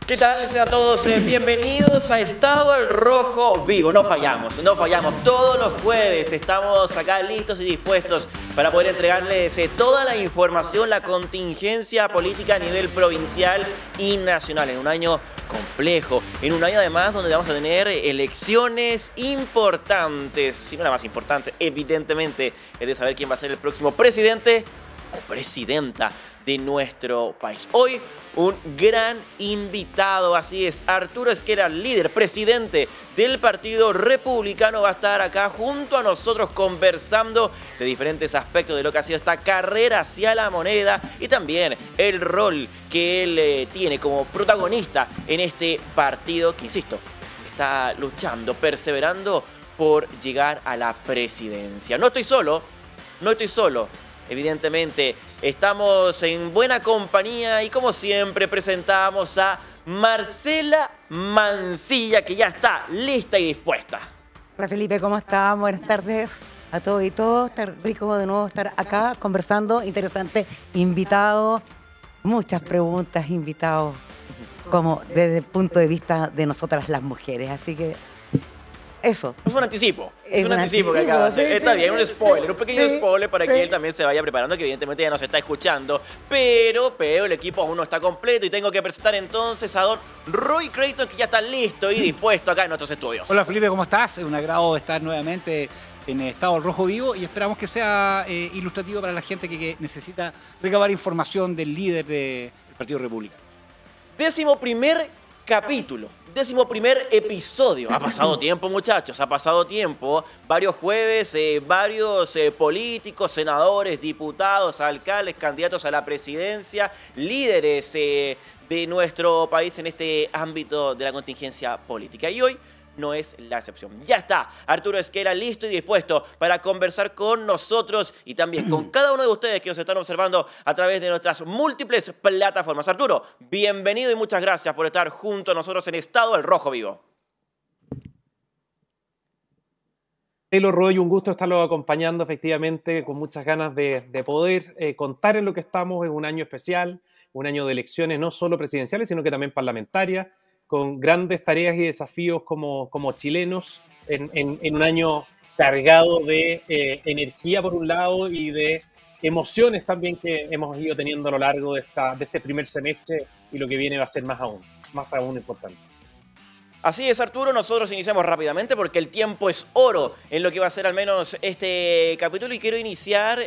¿Qué tal? Sean todos bienvenidos a Estado al Rojo Vivo. No fallamos, no fallamos. Todos los jueves estamos acá listos y dispuestos para poder entregarles toda la información, la contingencia política a nivel provincial y nacional. En un año complejo, en un año además donde vamos a tener elecciones importantes. Si no la más importante, evidentemente, es de saber quién va a ser el próximo presidente o presidenta de nuestro país. Hoy un gran invitado, así es, Arturo Esquera, líder, presidente del Partido Republicano, va a estar acá junto a nosotros conversando de diferentes aspectos de lo que ha sido esta carrera hacia la moneda y también el rol que él tiene como protagonista en este partido que, insisto, está luchando, perseverando por llegar a la presidencia. No estoy solo, no estoy solo. Evidentemente, estamos en buena compañía y como siempre presentamos a Marcela Mancilla, que ya está lista y dispuesta. Hola Felipe, ¿cómo estás? Buenas tardes a todos y todos. Está rico de nuevo estar acá conversando, interesante, invitado, muchas preguntas, invitados, como desde el punto de vista de nosotras las mujeres, así que eso. Es un anticipo. Es un anticipo que acaba de hacer. Sí, Está sí, bien, un spoiler, un pequeño spoiler para sí. que él también se vaya preparando, que evidentemente ya nos está escuchando. Pero el equipo aún no está completo y tengo que presentar entonces a don Roy Creighton, que ya está listo y dispuesto acá en nuestros estudios. Hola Felipe, ¿cómo estás? Es un agrado estar nuevamente en Estado al Rojo Vivo y esperamos que sea ilustrativo para la gente que necesita recabar información del líder del Partido Republicano. 11º capítulo, 11º episodio. Ha pasado tiempo, muchachos, ha pasado tiempo. Varios jueves, varios políticos, senadores, diputados, alcaldes, candidatos a la presidencia, líderes de nuestro país en este ámbito de la contingencia política. Y hoy no es la excepción. Ya está Arturo Esquera listo y dispuesto para conversar con nosotros y también con cada uno de ustedes que nos están observando a través de nuestras múltiples plataformas. Arturo, bienvenido y muchas gracias por estar junto a nosotros en Estado al Rojo Vivo. Taylor Roy, un gusto estarlo acompañando efectivamente, con muchas ganas de poder contar en lo que estamos en un año especial, un año de elecciones no solo presidenciales, sino que también parlamentarias, con grandes tareas y desafíos como chilenos, en un año cargado de energía por un lado y de emociones también que hemos ido teniendo a lo largo de este primer semestre, y lo que viene va a ser más aún importante. Así es, Arturo, nosotros iniciamos rápidamente porque el tiempo es oro en lo que va a ser al menos este capítulo y quiero iniciar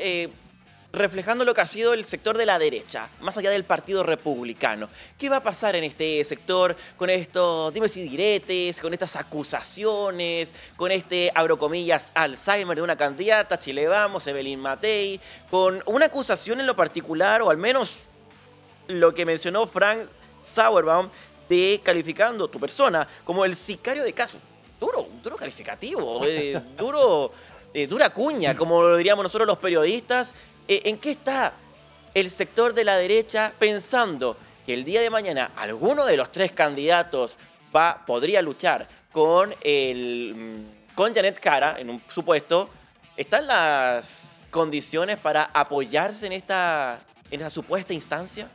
reflejando lo que ha sido el sector de la derecha, más allá del Partido Republicano. ¿Qué va a pasar en este sector con estos dimes y diretes, con estas acusaciones, con este, abro comillas, Alzheimer de una candidata, Chile Vamos, Evelyn Matei, con una acusación en lo particular, o al menos lo que mencionó Frank Sauerbaum, de calificando tu persona como el sicario de caso? Duro calificativo, dura cuña, como lo diríamos nosotros los periodistas. ¿En qué está el sector de la derecha pensando que el día de mañana alguno de los tres candidatos podría luchar con Janet Jara, en un supuesto? ¿Están las condiciones para apoyarse en esa supuesta instancia?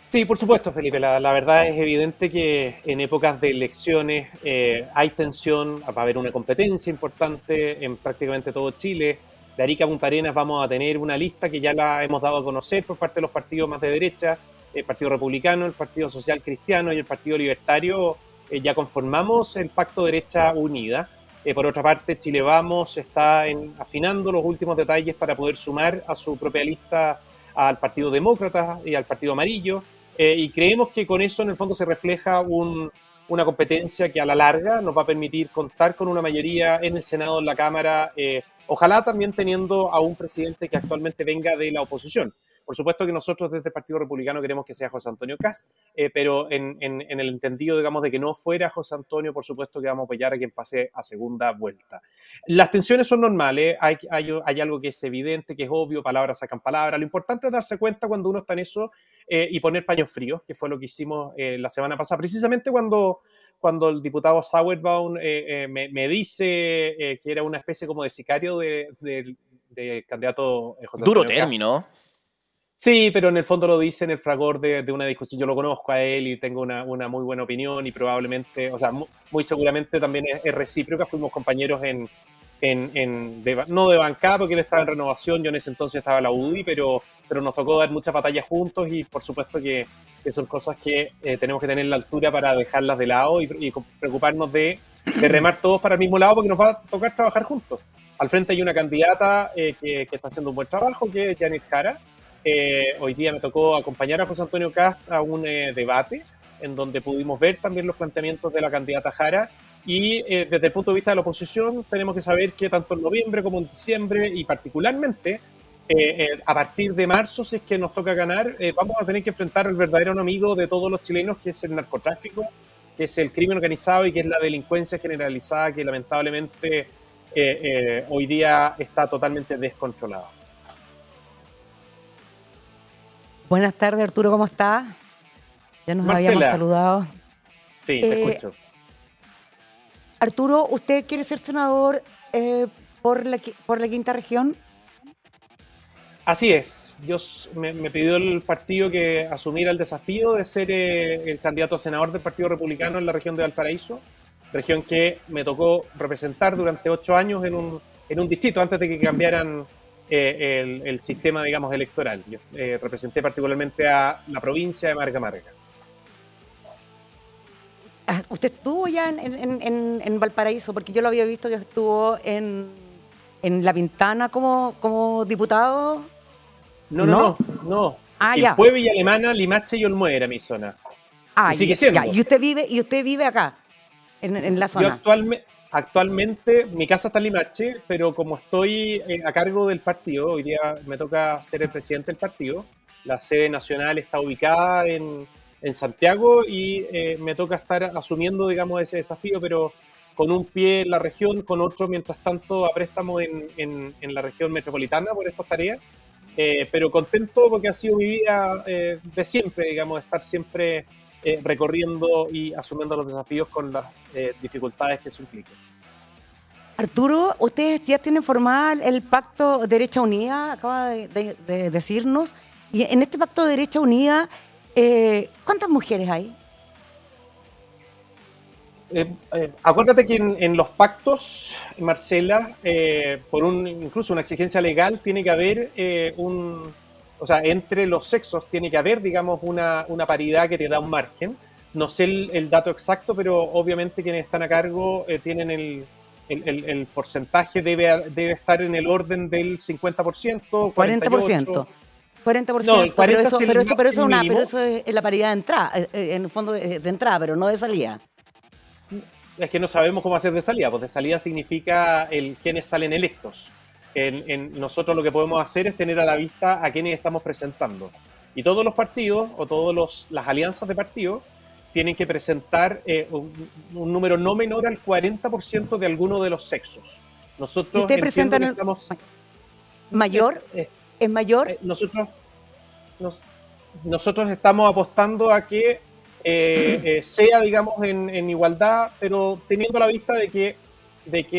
Sí, por supuesto, Felipe. La verdad es evidente que en épocas de elecciones hay tensión, va a haber una competencia importante en prácticamente todo Chile. De Arica a Punta Arenas vamos a tener una lista que ya la hemos dado a conocer por parte de los partidos más de derecha, el Partido Republicano, el Partido Social Cristiano y el Partido Libertario. Ya conformamos el Pacto Derecha Unida. Por otra parte, Chile Vamos está afinando los últimos detalles para poder sumar a su propia lista al Partido Demócrata y al Partido Amarillo. Y creemos que con eso en el fondo se refleja una competencia que a la larga nos va a permitir contar con una mayoría en el Senado, en la Cámara, ojalá también teniendo a un presidente que actualmente venga de la oposición. Por supuesto que nosotros desde el Partido Republicano queremos que sea José Antonio Kast, pero en el entendido, digamos, de que no fuera José Antonio, por supuesto que vamos a apoyar a quien pase a segunda vuelta. Las tensiones son normales, hay algo que es evidente, que es obvio, palabras sacan palabras. Lo importante es darse cuenta cuando uno está en eso y poner paños fríos, que fue lo que hicimos la semana pasada, precisamente cuando el diputado Sauerbaum me dice que era una especie como de sicario del candidato José Antonio Duro Kast. término. Sí, pero en el fondo lo dice en el fragor de una discusión. Yo lo conozco a él y tengo una muy buena opinión y probablemente, o sea, muy seguramente también es recíproca. Fuimos compañeros no de bancada, porque él estaba en Renovación, yo en ese entonces estaba en la UDI, pero nos tocó dar muchas batallas juntos y por supuesto que son cosas que tenemos que tener la altura para dejarlas de lado y preocuparnos de remar todos para el mismo lado, porque nos va a tocar trabajar juntos. Al frente hay una candidata que está haciendo un buen trabajo, que es Janet Jara. Hoy día me tocó acompañar a José Antonio Kast a un debate en donde pudimos ver también los planteamientos de la candidata Jara y desde el punto de vista de la oposición tenemos que saber que tanto en noviembre como en diciembre y particularmente a partir de marzo, si es que nos toca ganar, vamos a tener que enfrentar al verdadero enemigo de todos los chilenos, que es el narcotráfico, que es el crimen organizado y que es la delincuencia generalizada que lamentablemente hoy día está totalmente descontrolada. Buenas tardes, Arturo, ¿cómo estás? Ya nos Marcela. habíamos saludado. Sí, te escucho. Arturo, ¿usted quiere ser senador por la quinta región? Así es. Me pidió el partido que asumiera el desafío de ser el candidato a senador del Partido Republicano en la región de Valparaíso, región que me tocó representar durante 8 años en un distrito antes de que cambiaran el sistema, digamos, electoral. Yo representé particularmente a la provincia de Marga Marga. ¿Usted estuvo ya en Valparaíso? Porque yo lo había visto que estuvo en La Pintana como diputado. No. Ya. Quilpué, Villa Alemana, Limache y Olmué era mi zona. Y sigue siendo. Ya. ¿Y usted vive acá, en la zona? Yo actualmente mi casa está en Limache, pero como estoy a cargo del partido, hoy día me toca ser el presidente del partido. La sede nacional está ubicada en Santiago y me toca estar asumiendo, digamos, ese desafío, pero con un pie en la región, con otro, mientras tanto, a préstamo en la región metropolitana por estas tareas. Pero contento porque ha sido mi vida de siempre, digamos, estar siempre recorriendo y asumiendo los desafíos con las dificultades que eso implica. Arturo, ustedes ya tienen formada el Pacto Derecha Unida, acaba de decirnos, y en este Pacto Derecha Unida, ¿cuántas mujeres hay? Acuérdate que en los pactos, Marcela, por incluso una exigencia legal, tiene que haber o sea, entre los sexos tiene que haber, digamos, una paridad que te da un margen. No sé el dato exacto, pero obviamente quienes están a cargo tienen el porcentaje, debe estar en el orden del 50%, 40%. 40%, no, el 40 pero eso es la paridad de entrada, en el fondo de entrada, pero no de salida. Es que no sabemos cómo hacer de salida, pues de salida significa quienes salen electos. Nosotros lo que podemos hacer es tener a la vista a quienes estamos presentando. Y todos los partidos o todas las alianzas de partidos tienen que presentar un número no menor al 40% de alguno de los sexos. Nosotros ¿Usted presenta mayor? ¿Es mayor? Nosotros estamos apostando a que sea, digamos, en igualdad, pero teniendo a la vista de que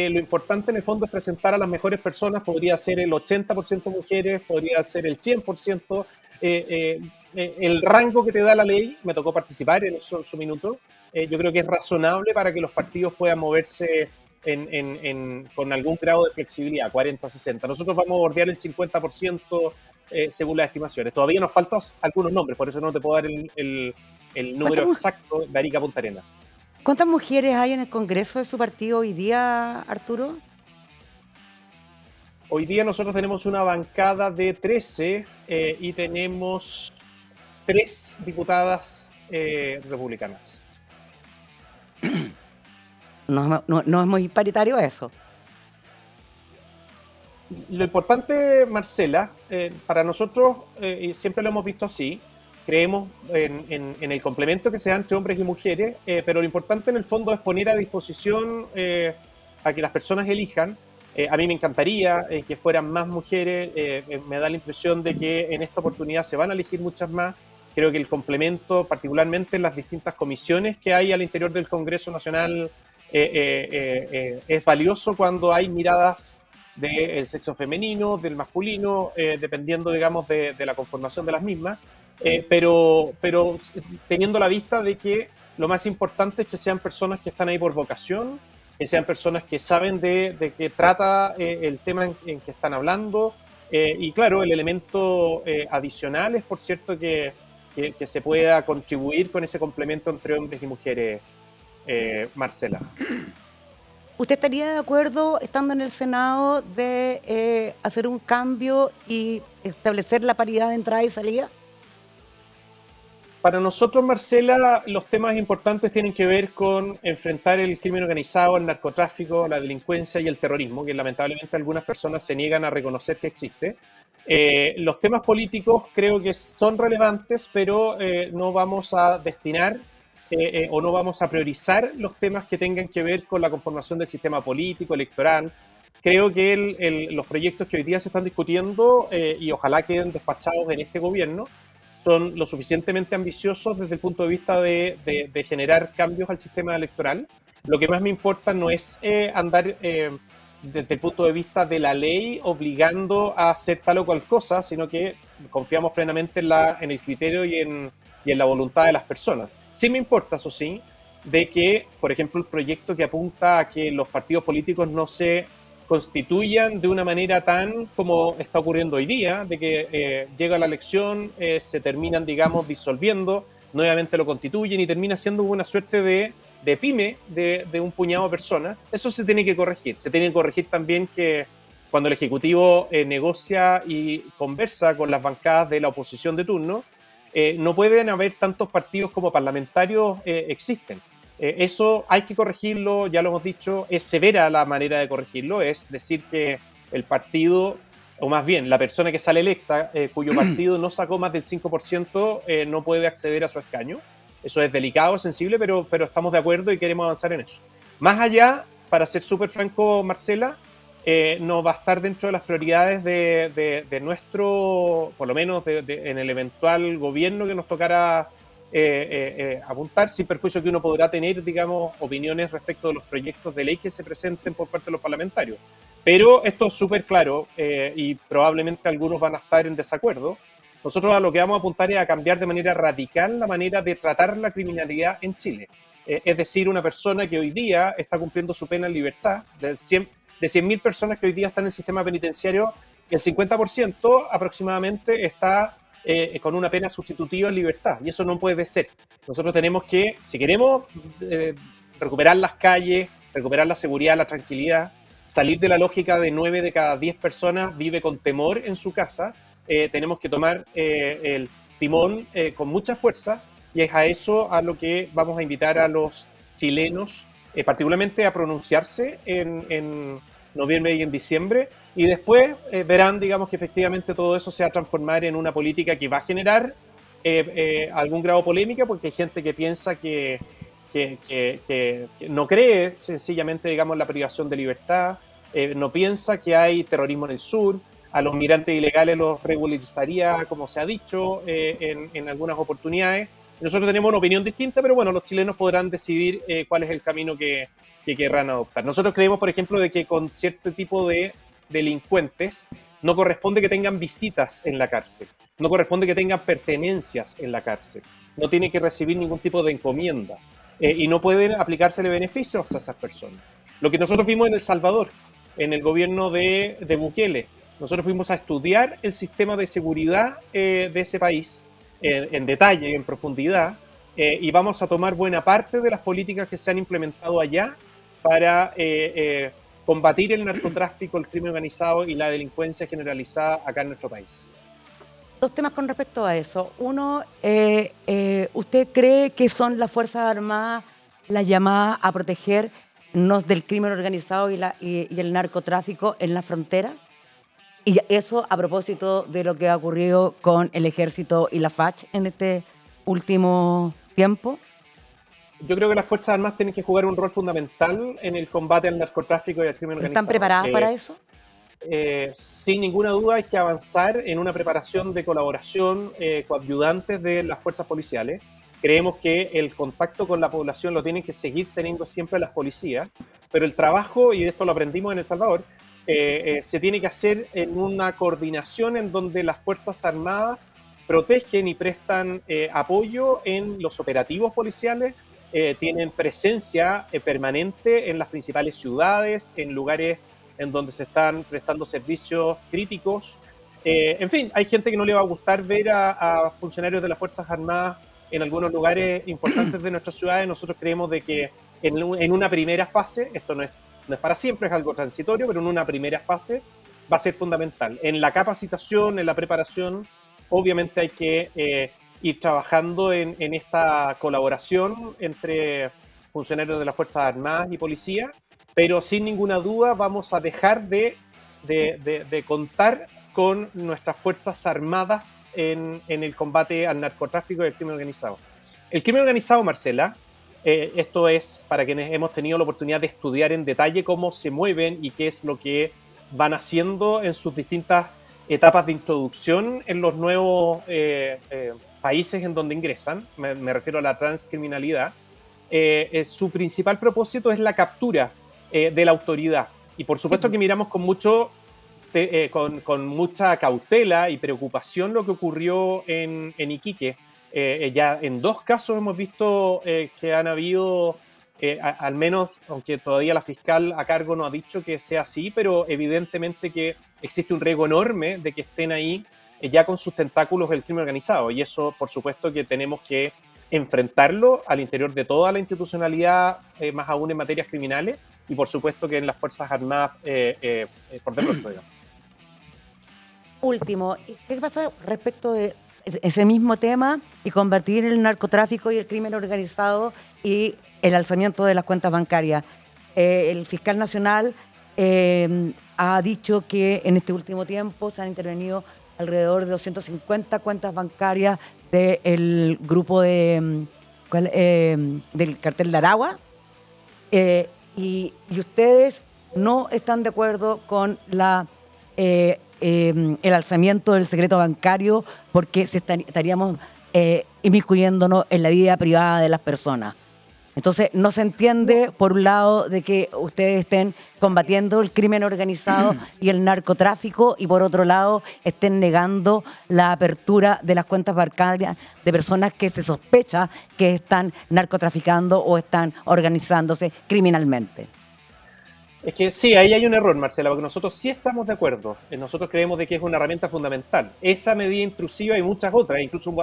lo importante en el fondo es presentar a las mejores personas. Podría ser el 80% mujeres, podría ser el 100%. El rango que te da la ley, me tocó participar en su minuto, yo creo que es razonable para que los partidos puedan moverse con algún grado de flexibilidad, 40-60. Nosotros vamos a bordear el 50% según las estimaciones. Todavía nos faltan algunos nombres, por eso no te puedo dar el número exacto de Arica Punta Arenas. ¿Cuántas mujeres hay en el Congreso de su partido hoy día, Arturo? Hoy día nosotros tenemos una bancada de 13 y tenemos 3 diputadas republicanas. No es muy paritario eso. Lo importante, Marcela, para nosotros, y siempre lo hemos visto así, creemos en el complemento que se da entre hombres y mujeres, pero lo importante en el fondo es poner a disposición a que las personas elijan. A mí me encantaría que fueran más mujeres, me da la impresión de que en esta oportunidad se van a elegir muchas más. Creo que el complemento, particularmente en las distintas comisiones que hay al interior del Congreso Nacional, es valioso cuando hay miradas del sexo femenino, del masculino, dependiendo, digamos, de la conformación de las mismas, pero teniendo la vista de que lo más importante es que sean personas que están ahí por vocación, que sean personas que saben de qué trata el tema en que están hablando, y claro, el elemento adicional es, por cierto, que se pueda contribuir con ese complemento entre hombres y mujeres, Marcela. ¿Usted estaría de acuerdo, estando en el Senado, de hacer un cambio y establecer la paridad de entrada y salida? Para nosotros, Marcela, los temas importantes tienen que ver con enfrentar el crimen organizado, el narcotráfico, la delincuencia y el terrorismo, que lamentablemente algunas personas se niegan a reconocer que existe. Los temas políticos creo que son relevantes, pero no vamos a destinar o no vamos a priorizar los temas que tengan que ver con la conformación del sistema político, electoral. Creo que los proyectos que hoy día se están discutiendo y ojalá queden despachados en este gobierno son lo suficientemente ambiciosos desde el punto de vista de generar cambios al sistema electoral. Lo que más me importa no es andar desde el punto de vista de la ley obligando a hacer tal o cual cosa, sino que confiamos plenamente en el criterio y en la voluntad de las personas. Sí me importa, eso sí, de que, por ejemplo, el proyecto que apunta a que los partidos políticos no se constituyan de una manera tan como está ocurriendo hoy día, de que llega la elección, se terminan, digamos, disolviendo, nuevamente lo constituyen y termina siendo una suerte de pyme de un puñado de personas. Eso se tiene que corregir. Se tiene que corregir también que cuando el Ejecutivo negocia y conversa con las bancadas de la oposición de turno, no pueden haber tantos partidos como parlamentarios existen. Eso hay que corregirlo, ya lo hemos dicho, es severa la manera de corregirlo, es decir que el partido, o más bien la persona que sale electa, cuyo partido no sacó más del 5%, no puede acceder a su escaño. Eso es delicado, sensible, pero estamos de acuerdo y queremos avanzar en eso. Más allá, para ser súper franco, Marcela, no va a estar dentro de las prioridades de nuestro, por lo menos en el eventual gobierno que nos tocara apuntar, sin perjuicio que uno podrá tener, digamos, opiniones respecto de los proyectos de ley que se presenten por parte de los parlamentarios. Pero esto es súper claro y probablemente algunos van a estar en desacuerdo. Nosotros a lo que vamos a apuntar es a cambiar de manera radical la manera de tratar la criminalidad en Chile. Es decir, una persona que hoy día está cumpliendo su pena en libertad, de 100.000 personas que hoy día están en el sistema penitenciario, el 50% aproximadamente está con una pena sustitutiva en libertad, y eso no puede ser. Nosotros tenemos que, si queremos recuperar las calles, recuperar la seguridad, la tranquilidad, salir de la lógica de 9 de cada 10 personas vive con temor en su casa, tenemos que tomar el timón con mucha fuerza, y es a eso a lo que vamos a invitar a los chilenos, particularmente a pronunciarse en noviembre y en diciembre, y después verán, digamos, que efectivamente todo eso se va a transformar en una política que va a generar algún grado de polémica, porque hay gente que piensa que no cree sencillamente, digamos, la privación de libertad, no piensa que hay terrorismo en el sur, a los migrantes ilegales los regularizaría, como se ha dicho, en algunas oportunidades. Nosotros tenemos una opinión distinta, pero bueno, los chilenos podrán decidir cuál es el camino que querrán adoptar. Nosotros creemos, por ejemplo, de que con cierto tipo de delincuentes no corresponde que tengan visitas en la cárcel, no corresponde que tengan pertenencias en la cárcel, no tienen que recibir ningún tipo de encomienda y no pueden aplicársele beneficios a esas personas. Lo que nosotros vimos en El Salvador, en el gobierno de Bukele, nosotros fuimos a estudiar el sistema de seguridad de ese país en detalle, en profundidad, y vamos a tomar buena parte de las políticas que se han implementado allá para combatir el narcotráfico, el crimen organizado y la delincuencia generalizada acá en nuestro país. Dos temas con respecto a eso. Uno, ¿usted cree que son las Fuerzas Armadas las llamadas a protegernos del crimen organizado y el narcotráfico en las fronteras? Y eso a propósito de lo que ha ocurrido con el Ejército y la FACH en este último tiempo. Yo creo que las Fuerzas Armadas tienen que jugar un rol fundamental en el combate al narcotráfico y al crimen organizado. ¿Están preparadas para eso? Sin ninguna duda hay que avanzar en una preparación de colaboración coadyuvantes de las fuerzas policiales. Creemos que el contacto con la población lo tienen que seguir teniendo siempre las policías, pero el trabajo, y de esto lo aprendimos en El Salvador, se tiene que hacer en una coordinación en donde las Fuerzas Armadas protegen y prestan apoyo en los operativos policiales, tienen presencia permanente en las principales ciudades, en lugares en donde se están prestando servicios críticos. En fin, hay gente que no le va a gustar ver a funcionarios de las Fuerzas Armadas en algunos lugares importantes de nuestras ciudades. Nosotros creemos de que en una primera fase, esto no es para siempre, es algo transitorio, pero en una primera fase va a ser fundamental. En la capacitación, en la preparación, obviamente hay que ir trabajando en esta colaboración entre funcionarios de las Fuerzas Armadas y policía, pero sin ninguna duda vamos a dejar de contar con nuestras Fuerzas Armadas en el combate al narcotráfico y al crimen organizado. El crimen organizado, Marcela, esto es para quienes hemos tenido la oportunidad de estudiar en detalle cómo se mueven y qué es lo que van haciendo en sus distintas etapas de introducción en los nuevos países en donde ingresan, me refiero a la transcriminalidad. Su principal propósito es la captura de la autoridad. Y por supuesto que miramos con mucha cautela y preocupación lo que ocurrió en Iquique. Ya en 2 casos hemos visto que han habido, al menos, aunque todavía la fiscal a cargo no ha dicho que sea así, pero evidentemente que existe un riesgo enorme de que estén ahí ya con sus tentáculos el crimen organizado. Y eso, por supuesto, que tenemos que enfrentarlo al interior de toda la institucionalidad, más aún en materias criminales, y por supuesto que en las Fuerzas Armadas por dentro. Último, ¿qué pasa respecto de ese mismo tema y convertir el narcotráfico y el crimen organizado y el alzamiento de las cuentas bancarias? El fiscal nacional ha dicho que en este último tiempo se han intervenido alrededor de 250 cuentas bancarias del grupo del cartel de Aragua, y ustedes no están de acuerdo con el alzamiento del secreto bancario porque estaríamos inmiscuyéndonos en la vida privada de las personas. Entonces, no se entiende, por un lado, de que ustedes estén combatiendo el crimen organizado y el narcotráfico, y por otro lado, estén negando la apertura de las cuentas bancarias de personas que se sospecha que están narcotraficando o están organizándose criminalmente. Es que sí, ahí hay un error, Marcela, porque nosotros sí estamos de acuerdo. Nosotros creemos de que es una herramienta fundamental. Esa medida intrusiva y muchas otras, incluso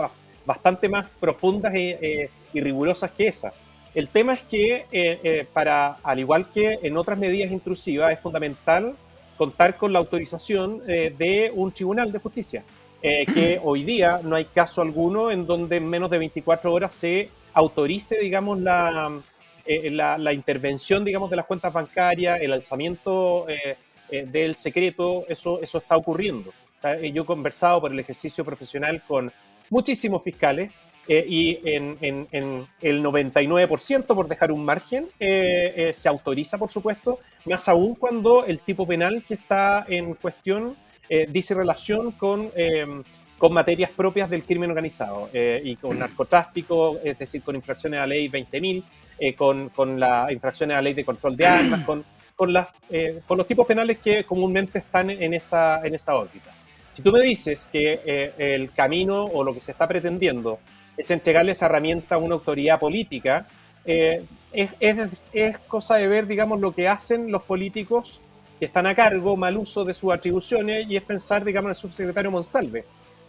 bastante más profundas y rigurosas que esa. El tema es que, al igual que en otras medidas intrusivas, es fundamental contar con la autorización de un tribunal de justicia, que hoy día no hay caso alguno en donde en menos de 24 horas se autorice, digamos, la intervención, digamos, de las cuentas bancarias, el alzamiento del secreto. Eso está ocurriendo. Yo he conversado por el ejercicio profesional con muchísimos fiscales, y en el 99%, por dejar un margen, se autoriza, por supuesto, más aún cuando el tipo penal que está en cuestión dice relación con materias propias del crimen organizado y con narcotráfico, es decir, con infracciones a la ley 20.000, con las infracciones a la ley de control de armas, con los tipos penales que comúnmente están en esa órbita. Si tú me dices que el camino o lo que se está pretendiendo es entregarle esa herramienta a una autoridad política, es cosa de ver, digamos, lo que hacen los políticos que están a cargo, mal uso de sus atribuciones, y es pensar, digamos, en el subsecretario Monsalve.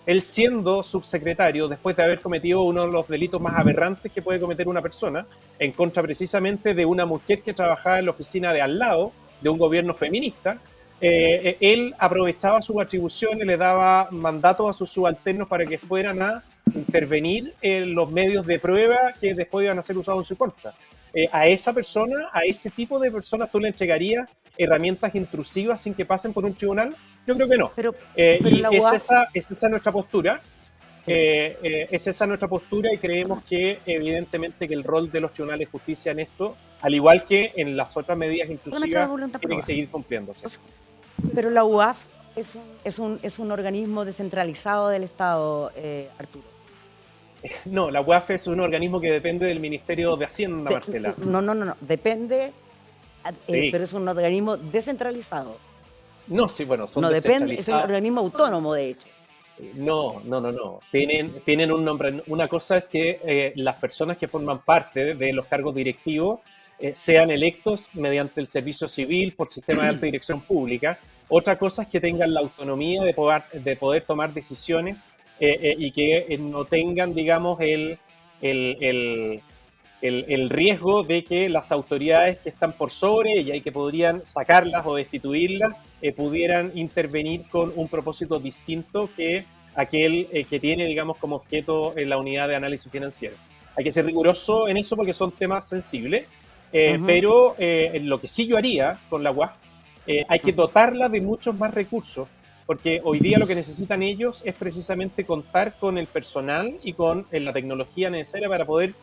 Él, siendo subsecretario, después de haber cometido uno de los delitos más aberrantes que puede cometer una persona, en contra precisamente de una mujer que trabajaba en la oficina de al lado de un gobierno feminista, él aprovechaba sus atribuciones, le daba mandatos a sus subalternos para que fueran a intervenir en los medios de prueba que después iban a ser usados en su contra. A esa persona, a ese tipo de personas, ¿tú le entregarías herramientas intrusivas sin que pasen por un tribunal? Yo creo que no. Pero y es esa nuestra postura. Es esa nuestra postura, y creemos que evidentemente que el rol de los tribunales de justicia en esto, al igual que en las otras medidas intrusivas, tiene que seguir cumpliéndose. Pero la UAF es un organismo descentralizado del Estado, Arturo. No, la UAF es un organismo que depende del Ministerio de Hacienda, Marcela. No, depende, Sí. pero es un organismo descentralizado. No, sí, bueno, son No depende, es un descentralizadas. organismo autónomo, de hecho. No, no, no, no. Tienen un nombre. Una cosa es que las personas que forman parte de los cargos directivos sean electos mediante el servicio civil por sistema de alta dirección pública. Otra cosa es que tengan la autonomía de poder tomar decisiones y que no tengan, digamos, el, el- el riesgo de que las autoridades que están por sobre ella y que podrían sacarlas o destituirlas pudieran intervenir con un propósito distinto que aquel que tiene, digamos, como objeto la unidad de análisis financiero. Hay que ser riguroso en eso porque son temas sensibles, Ujú. pero lo que sí yo haría con la UAF, hay que dotarla de muchos más recursos, porque hoy día lo que necesitan ellos es precisamente contar con el personal y con la tecnología necesaria para poder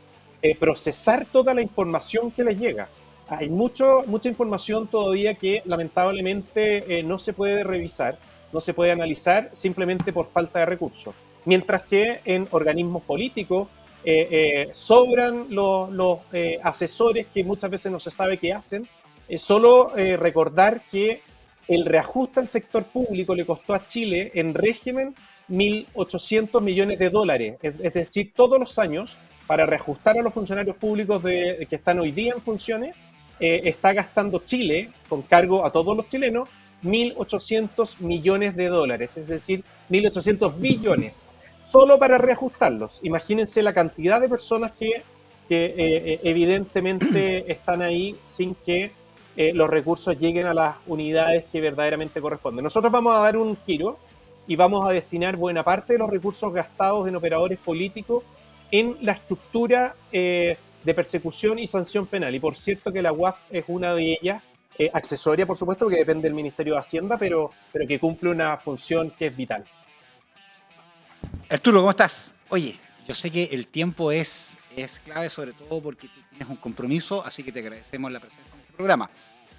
procesar toda la información que les llega. Hay mucha información todavía que lamentablemente no se puede revisar, no se puede analizar simplemente por falta de recursos. Mientras que en organismos políticos sobran los asesores que muchas veces no se sabe qué hacen. Solo recordar que el reajuste al sector público le costó a Chile en régimen 1.800 millones de dólares. Es decir, todos los años para reajustar a los funcionarios públicos que están hoy día en funciones, está gastando Chile, con cargo a todos los chilenos, 1.800 millones de dólares, es decir, 1.800 billones, solo para reajustarlos. Imagínense la cantidad de personas que evidentemente están ahí sin que los recursos lleguen a las unidades que verdaderamente corresponden. Nosotros vamos a dar un giro y vamos a destinar buena parte de los recursos gastados en operadores políticos en la estructura de persecución y sanción penal. Y por cierto que la UAF es una de ellas, accesoria por supuesto, que depende del Ministerio de Hacienda, pero que cumple una función que es vital. Arturo, ¿cómo estás? Oye, yo sé que el tiempo es clave, sobre todo porque tú tienes un compromiso, así que te agradecemos la presencia en este programa.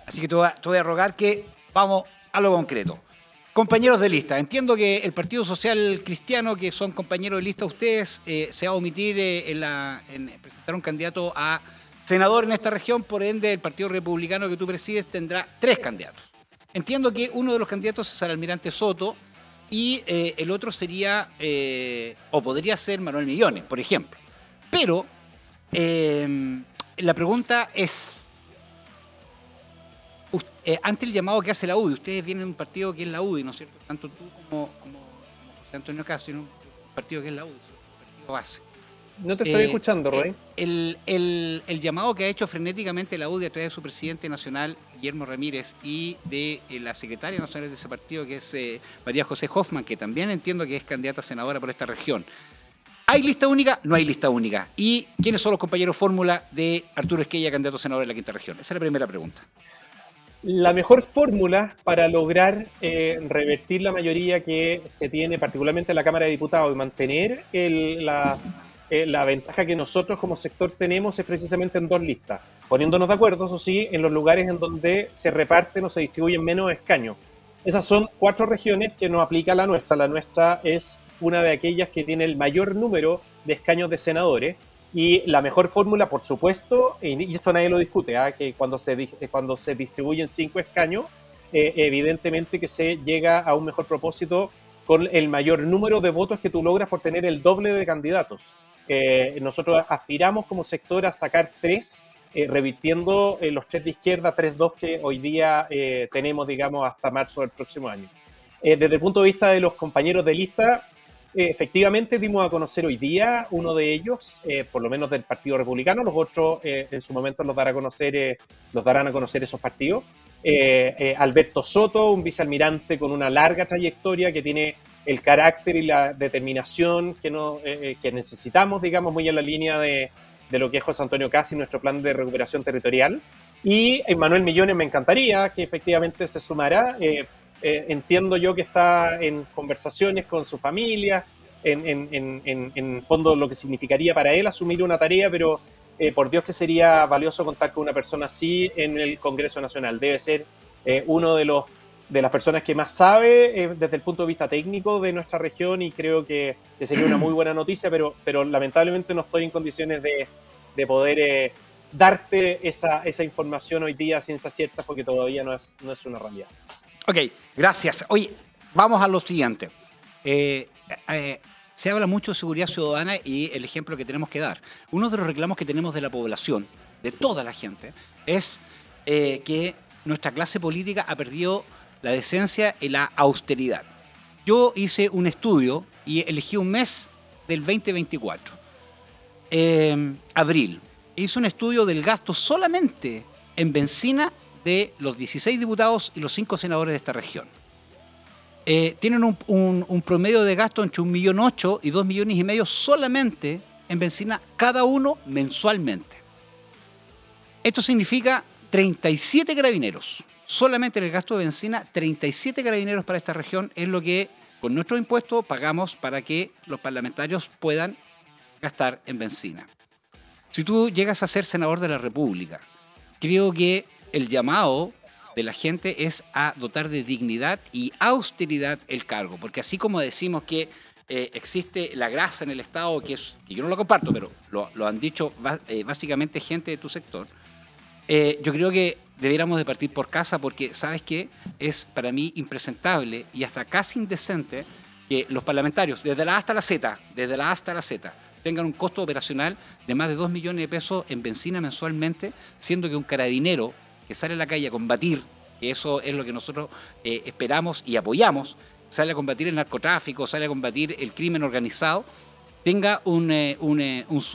Así que te voy a rogar que vamos a lo concreto. Compañeros de lista, entiendo que el Partido Social Cristiano, que son compañeros de lista ustedes, se va a omitir en presentar un candidato a senador en esta región, por ende el Partido Republicano que tú presides tendrá 3 candidatos. Entiendo que uno de los candidatos es el almirante Soto y el otro sería, o podría ser Manuel Millones, por ejemplo. Pero la pregunta es, ante el llamado que hace la UDI, ustedes vienen de un partido que es la UDI, ¿no es cierto? Tanto tú como José Antonio Cast, un partido que es la UDI, un partido base. No te estoy escuchando, Roy. El llamado que ha hecho frenéticamente la UDI a través de su presidente nacional, Guillermo Ramírez, y de la secretaria nacional de ese partido, que es María José Hoffman, que también entiendo que es candidata a senadora por esta región. ¿Hay lista única? No hay lista única. ¿Y quiénes son los compañeros fórmula de Arturo Esquella, candidato a senador en la quinta región? Esa es la primera pregunta. La mejor fórmula para lograr revertir la mayoría que se tiene, particularmente en la Cámara de Diputados, y mantener la ventaja que nosotros como sector tenemos es precisamente en 2 listas, poniéndonos de acuerdo, eso sí, en los lugares en donde se reparten o se distribuyen menos escaños. Esas son 4 regiones que no aplica la nuestra. La nuestra es una de aquellas que tiene el mayor número de escaños de senadores. Y la mejor fórmula, por supuesto, y esto nadie lo discute, que cuando se distribuyen 5 escaños, evidentemente que se llega a un mejor propósito con el mayor número de votos que tú logras por tener el doble de candidatos. Nosotros aspiramos como sector a sacar 3, revirtiendo los 3 de izquierda, 3-2 que hoy día tenemos, digamos, hasta marzo del próximo año. Desde el punto de vista de los compañeros de lista, efectivamente dimos a conocer hoy día uno de ellos, por lo menos del Partido Republicano, los otros en su momento los darán a conocer esos partidos. Alberto Soto, un vicealmirante con una larga trayectoria que tiene el carácter y la determinación que necesitamos, digamos, muy en la línea de lo que es José Antonio Cast y nuestro plan de recuperación territorial. Y Manuel Millones me encantaría que efectivamente se sumara. Entiendo yo que está en conversaciones con su familia, en fondo lo que significaría para él asumir una tarea, pero por Dios que sería valioso contar con una persona así en el Congreso Nacional. Debe ser uno de las personas que más sabe desde el punto de vista técnico de nuestra región y creo que sería una muy buena noticia, pero lamentablemente no estoy en condiciones de poder darte esa información hoy día a ciencia cierta porque todavía no es una realidad. Ok, gracias. Oye, vamos a lo siguiente. Se habla mucho de seguridad ciudadana y el ejemplo que tenemos que dar. Uno de los reclamos que tenemos de la población, de toda la gente, es que nuestra clase política ha perdido la decencia y la austeridad. Yo hice un estudio y elegí un mes del 2024, abril. Hice un estudio del gasto solamente en benzina de los 16 diputados y los 5 senadores de esta región. Tienen un promedio de gasto entre 1,8 millones y 2,5 millones solamente en benzina cada uno mensualmente. Esto significa 37 carabineros. Solamente en el gasto de benzina, 37 carabineros para esta región es lo que con nuestros impuestos pagamos para que los parlamentarios puedan gastar en benzina. Si tú llegas a ser senador de la República, creo que el llamado de la gente es a dotar de dignidad y austeridad el cargo, porque así como decimos que existe la grasa en el Estado, que yo no lo comparto, pero lo han dicho básicamente gente de tu sector, yo creo que debiéramos de partir por casa, porque ¿sabes qué? Es para mí impresentable y hasta casi indecente que los parlamentarios, desde la A hasta la Z, tengan un costo operacional de más de 2 millones de pesos en benzina mensualmente, siendo que un carabinero que sale a la calle a combatir, que eso es lo que nosotros esperamos y apoyamos, sale a combatir el narcotráfico, sale a combatir el crimen organizado, tenga un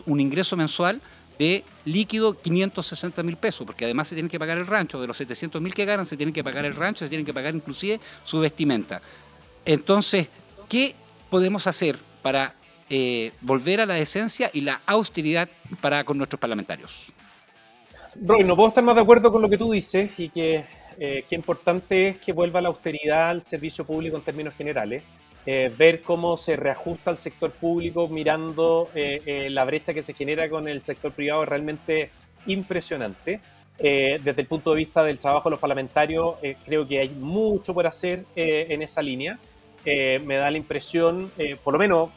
ingreso mensual de líquido 560.000 pesos, porque además se tienen que pagar el rancho, de los 700.000 que ganan se tienen que pagar el rancho, se tienen que pagar inclusive su vestimenta. Entonces, ¿qué podemos hacer para volver a la decencia y la austeridad con nuestros parlamentarios? Roy, no puedo estar más de acuerdo con lo que tú dices y que importante es que vuelva la austeridad al servicio público en términos generales. Ver cómo se reajusta el sector público mirando la brecha que se genera con el sector privado es realmente impresionante. Desde el punto de vista del trabajo de los parlamentarios, creo que hay mucho por hacer en esa línea. Me da la impresión, por lo menos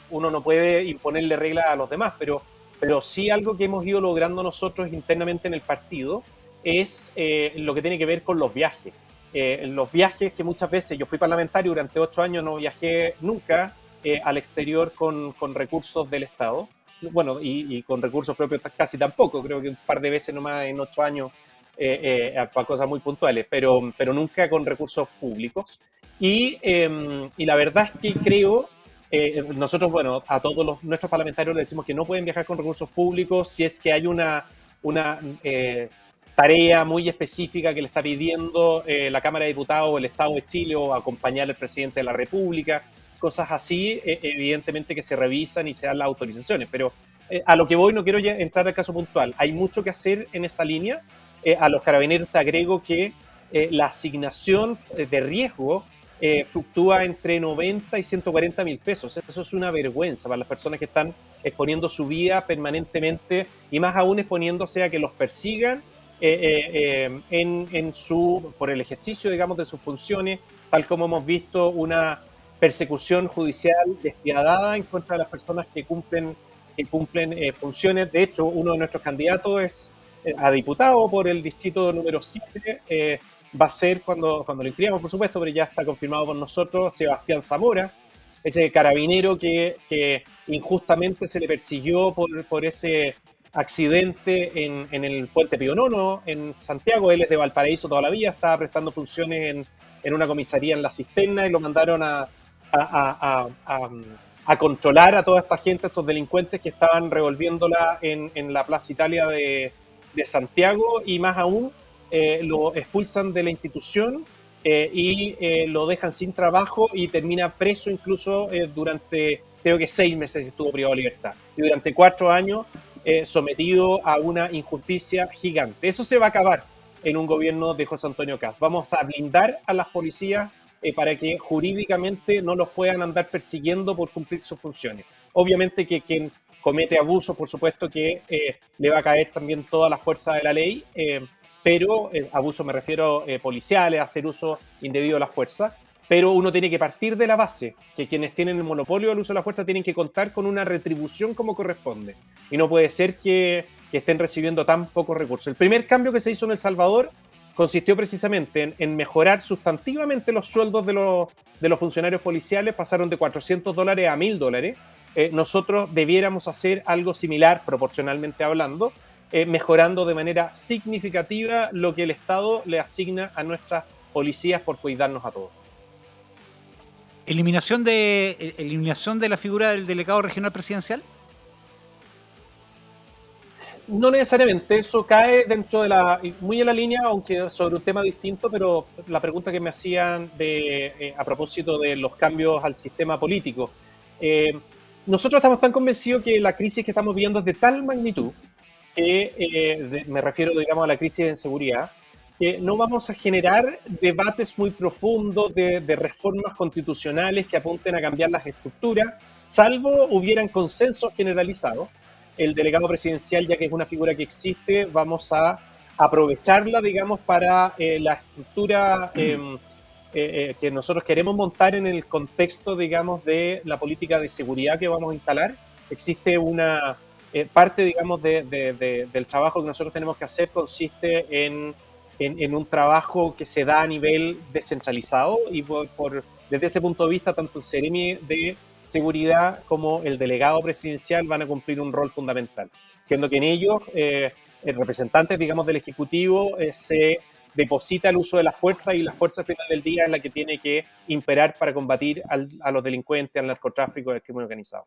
uno no puede imponerle reglas a los demás, pero sí algo que hemos ido logrando nosotros internamente en el partido es lo que tiene que ver con los viajes. Los viajes que muchas veces, yo fui parlamentario durante 8 años, no viajé nunca al exterior con recursos del Estado, bueno, y con recursos propios casi tampoco, creo que un par de veces nomás en 8 años para cosas muy puntuales, pero nunca con recursos públicos. Y la verdad es que creo, nosotros, bueno, a todos nuestros parlamentarios les decimos que no pueden viajar con recursos públicos si es que hay una tarea muy específica que le está pidiendo la Cámara de Diputados o el Estado de Chile, o acompañar al presidente de la República, cosas así, evidentemente que se revisan y se dan las autorizaciones. Pero a lo que voy, no quiero ya entrar al caso puntual. Hay mucho que hacer en esa línea. A los carabineros te agrego que la asignación de riesgo fluctúa entre 90 y 140.000 pesos. Eso es una vergüenza para las personas que están exponiendo su vida permanentemente y más aún exponiéndose a que los persigan por el ejercicio, digamos, de sus funciones, tal como hemos visto una persecución judicial despiadada en contra de las personas que cumplen funciones. De hecho, uno de nuestros candidatos es a diputado por el distrito número 7, va a ser cuando lo inscribamos, por supuesto, pero ya está confirmado por nosotros, Sebastián Zamora, ese carabinero que injustamente se le persiguió por ese accidente en el Puente Pío IX, en Santiago. Él es de Valparaíso toda la vida, estaba prestando funciones en una comisaría en La Cisterna y lo mandaron a controlar a toda esta gente, estos delincuentes que estaban revolviéndola en la Plaza Italia de Santiago, y más aún lo expulsan de la institución y lo dejan sin trabajo y termina preso incluso durante, creo que 6 meses estuvo privado de libertad, y durante 4 años sometido a una injusticia gigante. Eso se va a acabar en un gobierno de José Antonio Kast. Vamos a blindar a las policías para que jurídicamente no los puedan andar persiguiendo por cumplir sus funciones. Obviamente que quien comete abusos, por supuesto que le va a caer también toda la fuerza de la ley, pero abuso me refiero policiales, hacer uso indebido de la fuerza. Pero uno tiene que partir de la base que quienes tienen el monopolio del uso de la fuerza tienen que contar con una retribución como corresponde. Y no puede ser que estén recibiendo tan pocos recursos. El primer cambio que se hizo en El Salvador consistió precisamente en mejorar sustantivamente los sueldos de los funcionarios policiales. Pasaron de $400 a $1.000. Nosotros debiéramos hacer algo similar, proporcionalmente hablando, mejorando de manera significativa lo que el Estado le asigna a nuestras policías por cuidarnos a todos. ¿Eliminación de la figura del delegado regional presidencial? No necesariamente, eso cae dentro de muy en la línea, aunque sobre un tema distinto, pero la pregunta que me hacían a propósito de los cambios al sistema político. Nosotros estamos tan convencidos que la crisis que estamos viviendo es de tal magnitud, que me refiero, digamos, a la crisis de inseguridad, que no vamos a generar debates muy profundos de reformas constitucionales que apunten a cambiar las estructuras, salvo hubieran consensos generalizados. El delegado presidencial, ya que es una figura que existe, vamos a aprovecharla, digamos, para la estructura que nosotros queremos montar en el contexto, digamos, de la política de seguridad que vamos a instalar. Existe una parte, digamos, del trabajo que nosotros tenemos que hacer consiste en un trabajo que se da a nivel descentralizado y desde ese punto de vista, tanto el Seremi de Seguridad como el delegado presidencial van a cumplir un rol fundamental, siendo que en ellos representantes, digamos, del Ejecutivo se deposita el uso de la fuerza y la fuerza al final del día es la que tiene que imperar para combatir a los delincuentes, al narcotráfico y al crimen organizado.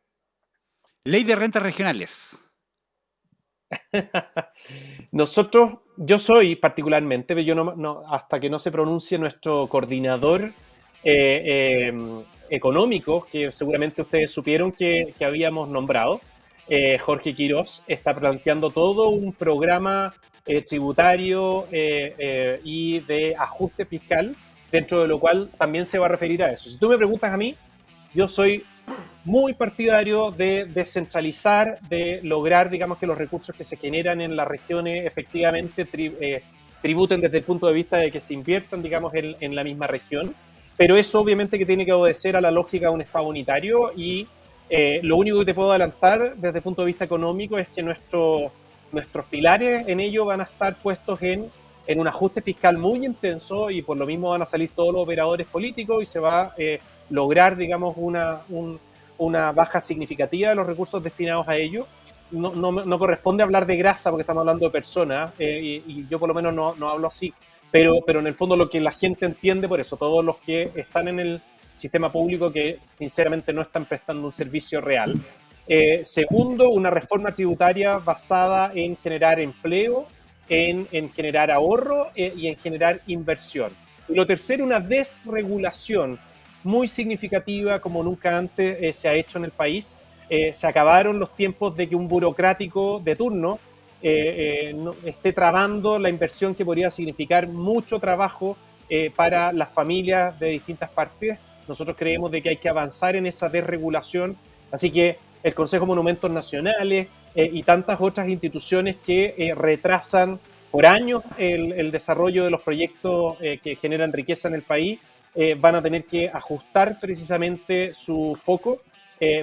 Ley de rentas regionales. Yo soy particularmente, pero yo no, hasta que no se pronuncie nuestro coordinador económico, que seguramente ustedes supieron que habíamos nombrado, Jorge Quirós, está planteando todo un programa tributario y de ajuste fiscal, dentro de lo cual también se va a referir a eso. Si tú me preguntas a mí, yo soy muy partidario de descentralizar, de lograr, digamos, que los recursos que se generan en las regiones efectivamente tributen desde el punto de vista de que se inviertan, digamos, en la misma región. Pero eso obviamente que tiene que obedecer a la lógica de un Estado unitario y lo único que te puedo adelantar desde el punto de vista económico es que nuestros pilares en ello van a estar puestos en un ajuste fiscal muy intenso y por lo mismo van a salir todos los operadores políticos y se va a lograr, digamos, una baja significativa de los recursos destinados a ello. No corresponde hablar de grasa porque estamos hablando de personas y yo por lo menos no hablo así. Pero en el fondo lo que la gente entiende, por eso, todos los que están en el sistema público que sinceramente no están prestando un servicio real. Segundo, una reforma tributaria basada en generar empleo, en generar ahorro y en generar inversión. Y lo tercero, una desregulación muy significativa como nunca antes se ha hecho en el país. Se acabaron los tiempos de que un burocrático de turno esté trabando la inversión que podría significar mucho trabajo para las familias de distintas partes. Nosotros creemos de que hay que avanzar en esa desregulación, así que el Consejo de Monumentos Nacionales y tantas otras instituciones que retrasan por años el desarrollo de los proyectos que generan riqueza en el país van a tener que ajustar precisamente su foco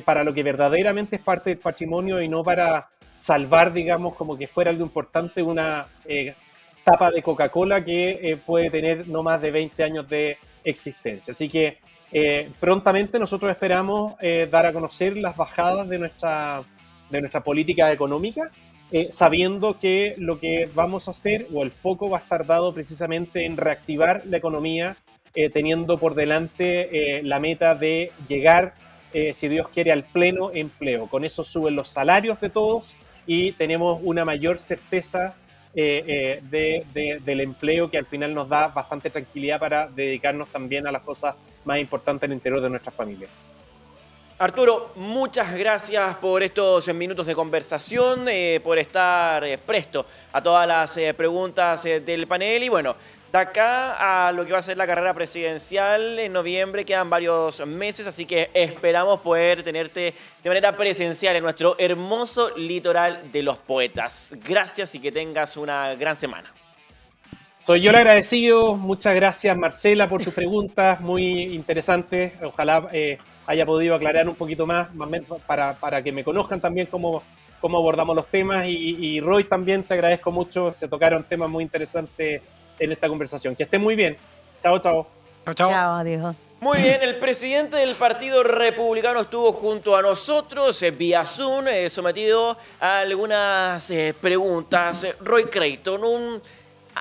para lo que verdaderamente es parte del patrimonio y no para salvar, digamos, como que fuera algo importante una tapa de Coca-Cola que puede tener no más de 20 años de existencia. Así que prontamente nosotros esperamos dar a conocer las bajadas de nuestra política económica, sabiendo que lo que vamos a hacer o el foco va a estar dado precisamente en reactivar la economía, teniendo por delante la meta de llegar, si Dios quiere, al pleno empleo. Con eso suben los salarios de todos y tenemos una mayor certeza del empleo que al final nos da bastante tranquilidad para dedicarnos también a las cosas más importantes en el interior de nuestra familia. Arturo, muchas gracias por estos minutos de conversación, por estar presto a todas las preguntas del panel y bueno, de acá a lo que va a ser la carrera presidencial en noviembre quedan varios meses, así que esperamos poder tenerte de manera presencial en nuestro hermoso litoral de los poetas. Gracias y que tengas una gran semana. Soy yo el agradecido. Muchas gracias, Marcela, por tus preguntas muy interesantes. Ojalá haya podido aclarar un poquito más para que me conozcan también cómo abordamos los temas. Y Roy, también te agradezco mucho. Se tocaron temas muy interesantes en esta conversación. Que estén muy bien. Chao, chao. Chao, chao. Chao, adiós. Muy bien, el presidente del Partido Republicano estuvo junto a nosotros vía Zoom, sometido a algunas preguntas. Roy Creighton, un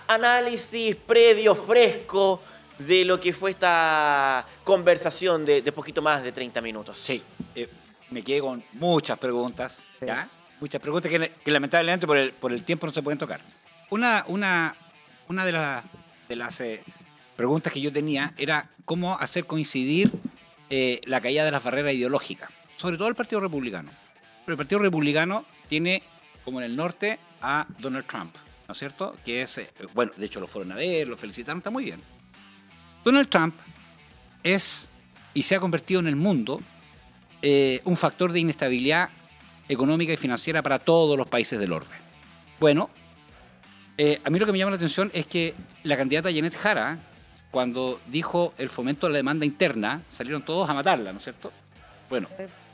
análisis previo, fresco, de lo que fue esta conversación de poquito más de 30 minutos. Sí, me quedé con muchas preguntas, Sí. ¿ya? Muchas preguntas que lamentablemente por el tiempo no se pueden tocar. Una de las preguntas que yo tenía era cómo hacer coincidir la caída de las barreras ideológicas, sobre todo el Partido Republicano. Pero el Partido Republicano tiene, como en el norte, a Donald Trump, ¿no es cierto? Que es, bueno, de hecho lo fueron a ver, lo felicitaron, está muy bien. Donald Trump es, y se ha convertido en el mundo, un factor de inestabilidad económica y financiera para todos los países del orbe. Bueno, a mí lo que me llama la atención es que la candidata Janet Jara, cuando dijo el fomento de la demanda interna, salieron todos a matarla, ¿no es cierto? Bueno,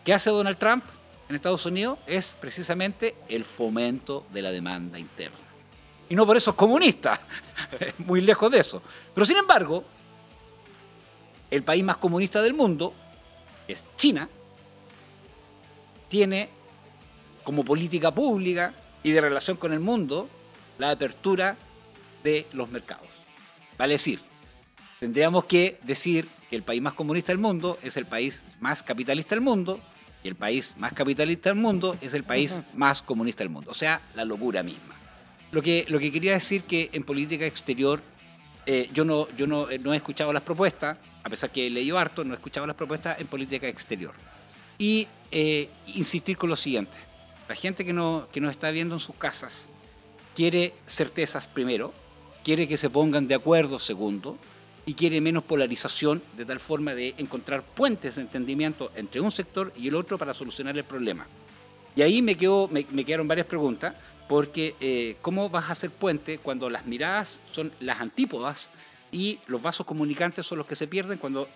¿qué hace Donald Trump en Estados Unidos? Es precisamente el fomento de la demanda interna. Y no por eso es comunista, muy lejos de eso. Pero sin embargo, el país más comunista del mundo, que es China, tiene como política pública y de relación con el mundo la apertura de los mercados. Vale decir, tendríamos que decir que el país más comunista del mundo es el país más capitalista del mundo y el país más capitalista del mundo es el país más comunista del mundo. O sea, la locura misma. Lo que quería decir que en política exterior yo no he escuchado las propuestas, a pesar que he leído harto, no he escuchado las propuestas en política exterior. Y insistir con lo siguiente. La gente que nos está viendo en sus casas quiere certezas primero, quiere que se pongan de acuerdo segundo, y quiere menos polarización de tal forma de encontrar puentes de entendimiento entre un sector y el otro para solucionar el problema. Y ahí me quedaron varias preguntas, porque ¿cómo vas a hacer puente cuando las miradas son las antípodas y los vasos comunicantes son los que se pierden cuando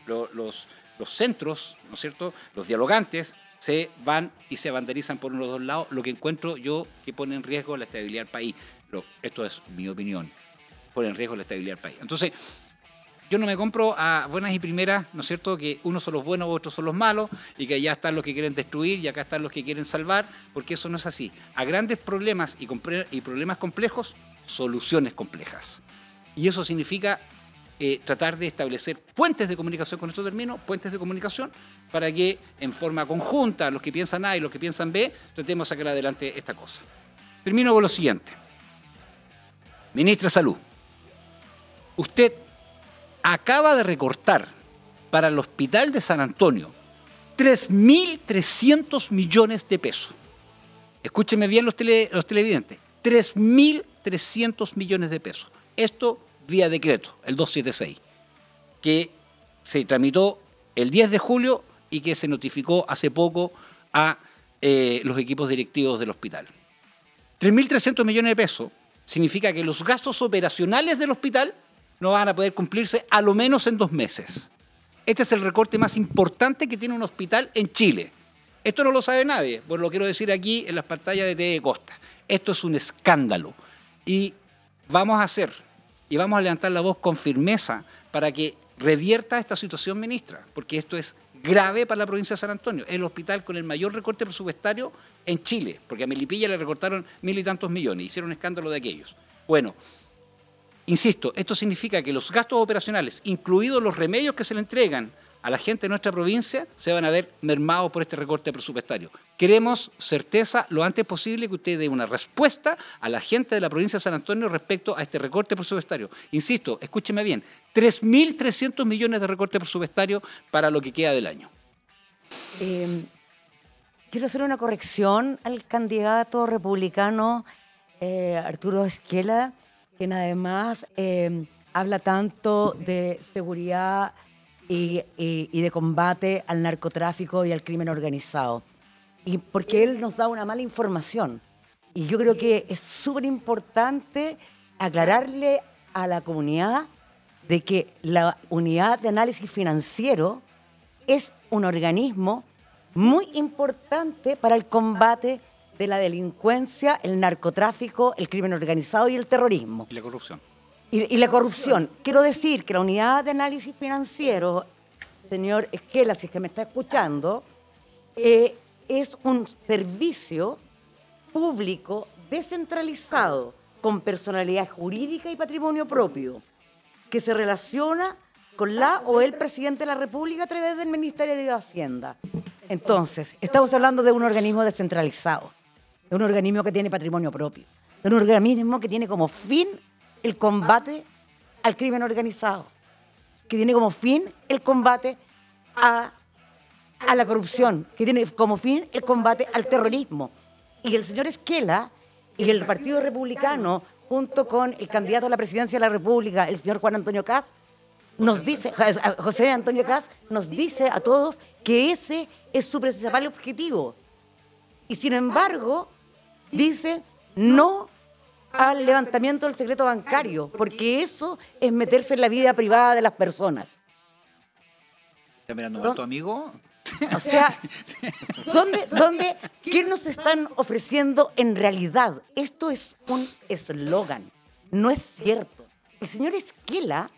los centros, ¿no es cierto?, los dialogantes se van y se vandalizan por uno de los dos lados, lo que encuentro yo que pone en riesgo la estabilidad del país. Esto es mi opinión, pone en riesgo la estabilidad del país. Entonces, yo no me compro a buenas y primeras, ¿no es cierto?, que unos son los buenos, otros son los malos, y que allá están los que quieren destruir y acá están los que quieren salvar, porque eso no es así. A grandes problemas y problemas complejos, soluciones complejas. Y eso significa tratar de establecer puentes de comunicación, con esto termino, puentes de comunicación, para que en forma conjunta, los que piensan A y los que piensan B, tratemos de sacar adelante esta cosa. Termino con lo siguiente. Ministra de Salud, usted acaba de recortar para el Hospital de San Antonio 3.300 millones de pesos. Escúchenme bien los televidentes, 3.300 millones de pesos. Esto vía decreto, el 276, que se tramitó el 10 de julio y que se notificó hace poco a los equipos directivos del hospital. 3.300 millones de pesos significa que los gastos operacionales del hospital no van a poder cumplirse a lo menos en 2 meses. Este es el recorte más importante que tiene un hospital en Chile. Esto no lo sabe nadie, pues lo quiero decir aquí en las pantallas de TV Costa. Esto es un escándalo y vamos a levantar la voz con firmeza para que revierta esta situación, ministra, porque esto es grave para la provincia de San Antonio. Es el hospital con el mayor recorte presupuestario en Chile, porque a Melipilla le recortaron 1.000 y tantos millones, hicieron un escándalo de aquellos. Bueno, insisto, esto significa que los gastos operacionales, incluidos los remedios que se le entregan a la gente de nuestra provincia, se van a ver mermados por este recorte presupuestario. Queremos certeza lo antes posible que usted dé una respuesta a la gente de la provincia de San Antonio respecto a este recorte presupuestario. Insisto, escúcheme bien, 3.300 millones de recorte presupuestario para lo que queda del año. Quiero hacer una corrección al candidato republicano Arturo Esquela, quien además habla tanto de seguridad y de combate al narcotráfico y al crimen organizado. Y porque él nos da una mala información. Y yo creo que es súper importante aclararle a la comunidad de que la Unidad de Análisis Financiero es un organismo muy importante para el combate de la delincuencia, el narcotráfico, el crimen organizado y el terrorismo. Y la corrupción. Y la corrupción. Quiero decir que la unidad de análisis financiero, señor Esquela, si es que me está escuchando, es un servicio público descentralizado con personalidad jurídica y patrimonio propio que se relaciona con la o el presidente de la República a través del Ministerio de Hacienda. Entonces, estamos hablando de un organismo descentralizado, de un organismo que tiene patrimonio propio, de un organismo que tiene como fin el combate al crimen organizado, que tiene como fin el combate a la corrupción, que tiene como fin el combate al terrorismo. Y el señor Esquela y el Partido Republicano, junto con el candidato a la presidencia de la República, el señor Juan Antonio Kast, José Antonio Kast, nos dice a todos que ese es su principal objetivo. Y sin embargo, dice no al levantamiento del secreto bancario, porque eso es meterse en la vida privada de las personas. ¿Estás mirando mal tu amigo? O sea, ¿qué nos están ofreciendo en realidad? Esto es un eslogan, no es cierto. El señor Esquela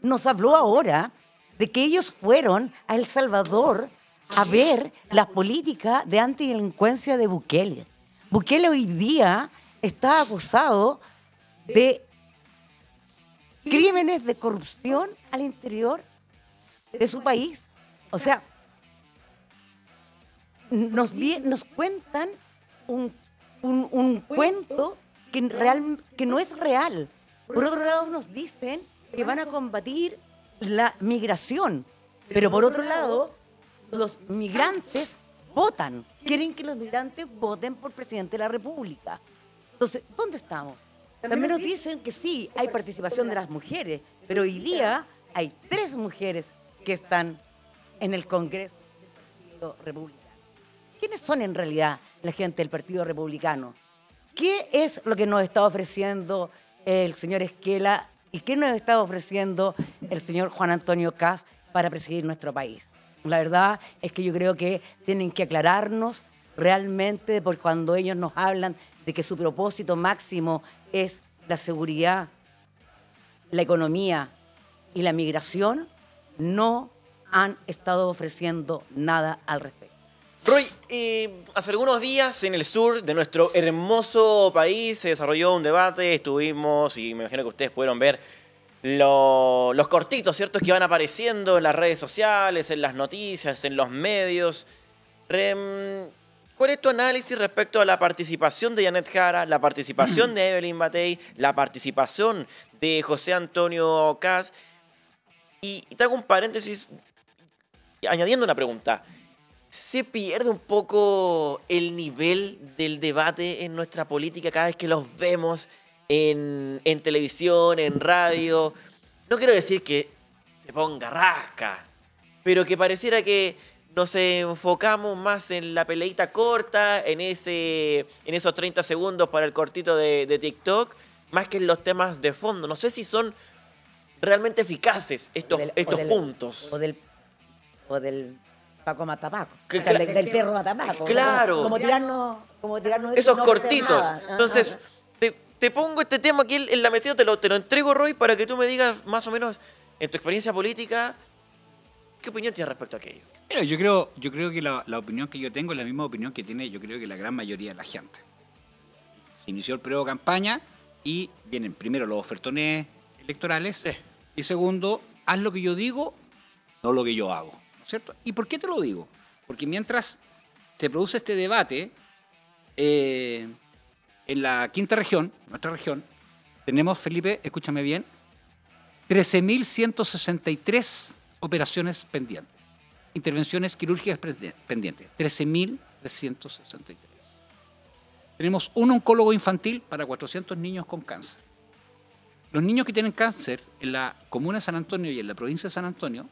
nos habló ahora de que ellos fueron a El Salvador a ver la política de antidelincuencia de Bukele. Bukele hoy día está acusado de crímenes de corrupción al interior de su país. O sea, nos cuentan un cuento que no es real. Por otro lado, nos dicen que van a combatir la migración, pero por otro lado, los migrantes votan, quieren que los migrantes voten por presidente de la República. Entonces, ¿dónde estamos? También nos dicen que sí, hay participación de las mujeres, pero hoy día hay 3 mujeres que están en el Congreso del Partido Republicano. ¿Quiénes son en realidad la gente del Partido Republicano? ¿Qué es lo que nos está ofreciendo el señor Esquela y qué nos está ofreciendo el señor Juan Antonio Kast para presidir nuestro país? La verdad es que yo creo que tienen que aclararnos realmente, porque cuando ellos nos hablan de que su propósito máximo es la seguridad, la economía y la migración, no han estado ofreciendo nada al respecto. Roy, hace algunos días en el sur de nuestro hermoso país se desarrolló un debate, estuvimos, y me imagino que ustedes pudieron ver los cortitos, ¿cierto?, que van apareciendo en las redes sociales, en las noticias, en los medios. ¿Cuál es tu análisis respecto a la participación de Janet Jara, la participación de Evelyn Matei, la participación de José Antonio Kast? Y te hago un paréntesis añadiendo una pregunta. ¿Se pierde un poco el nivel del debate en nuestra política cada vez que los vemos en televisión, en radio? No quiero decir que se ponga rasca, pero que pareciera que nos enfocamos más en la peleita corta, en esos 30 segundos para el cortito de TikTok, más que en los temas de fondo. No sé si son realmente eficaces estos puntos. O del Paco Matapaco, del perro Matapaco. Claro. Como tirarnos esos no cortitos. nada. Entonces, te pongo este tema aquí en la mesita, te lo entrego, Roy, para que tú me digas más o menos, en tu experiencia política, ¿qué opinión tienes respecto a aquello? Mira, yo creo que la opinión que yo tengo es la misma opinión que tiene, yo creo que la gran mayoría de la gente. Se inició el periodo de campaña y vienen primero los ofertones electorales, Sí. Y segundo, haz lo que yo digo, no lo que yo hago, ¿no es cierto? ¿Y por qué te lo digo? Porque mientras se produce este debate, en la quinta región, nuestra región, tenemos, Felipe, escúchame bien, 13.163 operaciones pendientes, intervenciones quirúrgicas pendientes, 13.363. Tenemos un oncólogo infantil para 400 niños con cáncer. Los niños que tienen cáncer en la comuna de San Antonio y en la provincia de San Antonio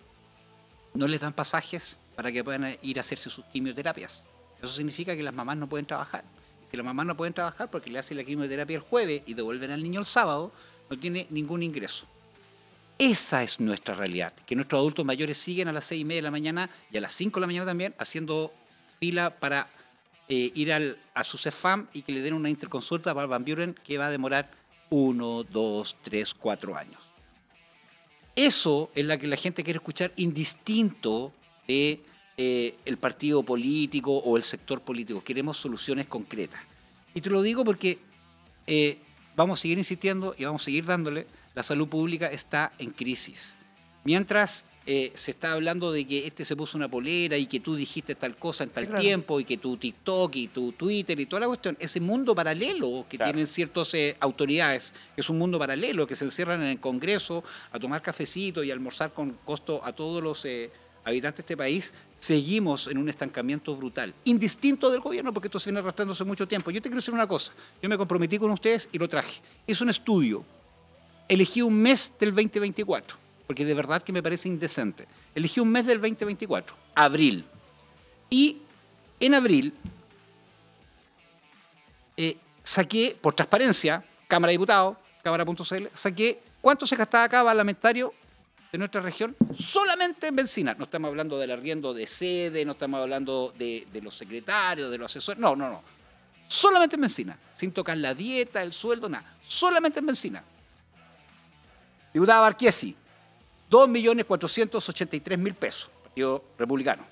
no les dan pasajes para que puedan ir a hacerse sus quimioterapias. Eso significa que las mamás no pueden trabajar. Y si las mamás no pueden trabajar porque le hacen la quimioterapia el jueves y devuelven al niño el sábado, no tiene ningún ingreso. Esa es nuestra realidad, que nuestros adultos mayores siguen a las 6:30 de la mañana y a las 5 de la mañana también haciendo fila para ir a su CEFAM y que le den una interconsulta para Van Buren que va a demorar 1, 2, 3, 4 años. Eso es la que la gente quiere escuchar, indistinto de el partido político o el sector político. Queremos soluciones concretas. Y te lo digo porque vamos a seguir insistiendo y vamos a seguir dándole. La salud pública está en crisis. Mientras se está hablando de que se puso una polera y que tú dijiste tal cosa en tal tiempo y que tu TikTok y tu Twitter y toda la cuestión, ese mundo paralelo que tienen ciertas autoridades, es un mundo paralelo que se encierran en el Congreso a tomar cafecito y almorzar con costo a todos los habitantes de este país, seguimos en un estancamiento brutal, indistinto del gobierno, porque esto se viene arrastrándose mucho tiempo. Yo te quiero decir una cosa, yo me comprometí con ustedes y lo traje. Es un estudio. Elegí un mes del 2024. Porque de verdad que me parece indecente. Elegí un mes del 2024, abril. Y en abril saqué, por transparencia, Cámara de Diputados, cámara.cl, saqué cuánto se gastaba cada parlamentario de nuestra región solamente en benzina. No estamos hablando del arriendo de sede, no estamos hablando de los secretarios, de los asesores. No. Solamente en benzina. Sin tocar la dieta, el sueldo, nada. Solamente en benzina. Diputada Barquiesi, 2.483.000 pesos, Partido Republicano.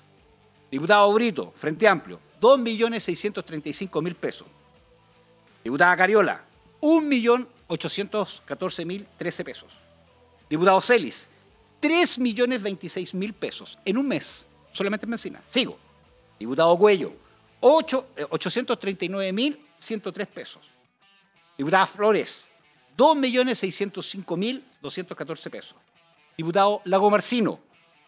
Diputado Brito, Frente Amplio, 2.635.000 pesos. Diputada Cariola, 1.814.013 pesos. Diputado Celis, 3.026.000 pesos en un mes, solamente en benzina. Sigo. Diputado Cuello, 839.103 pesos. Diputada Flores, 2.605.214 pesos. Diputado Lagomarcino,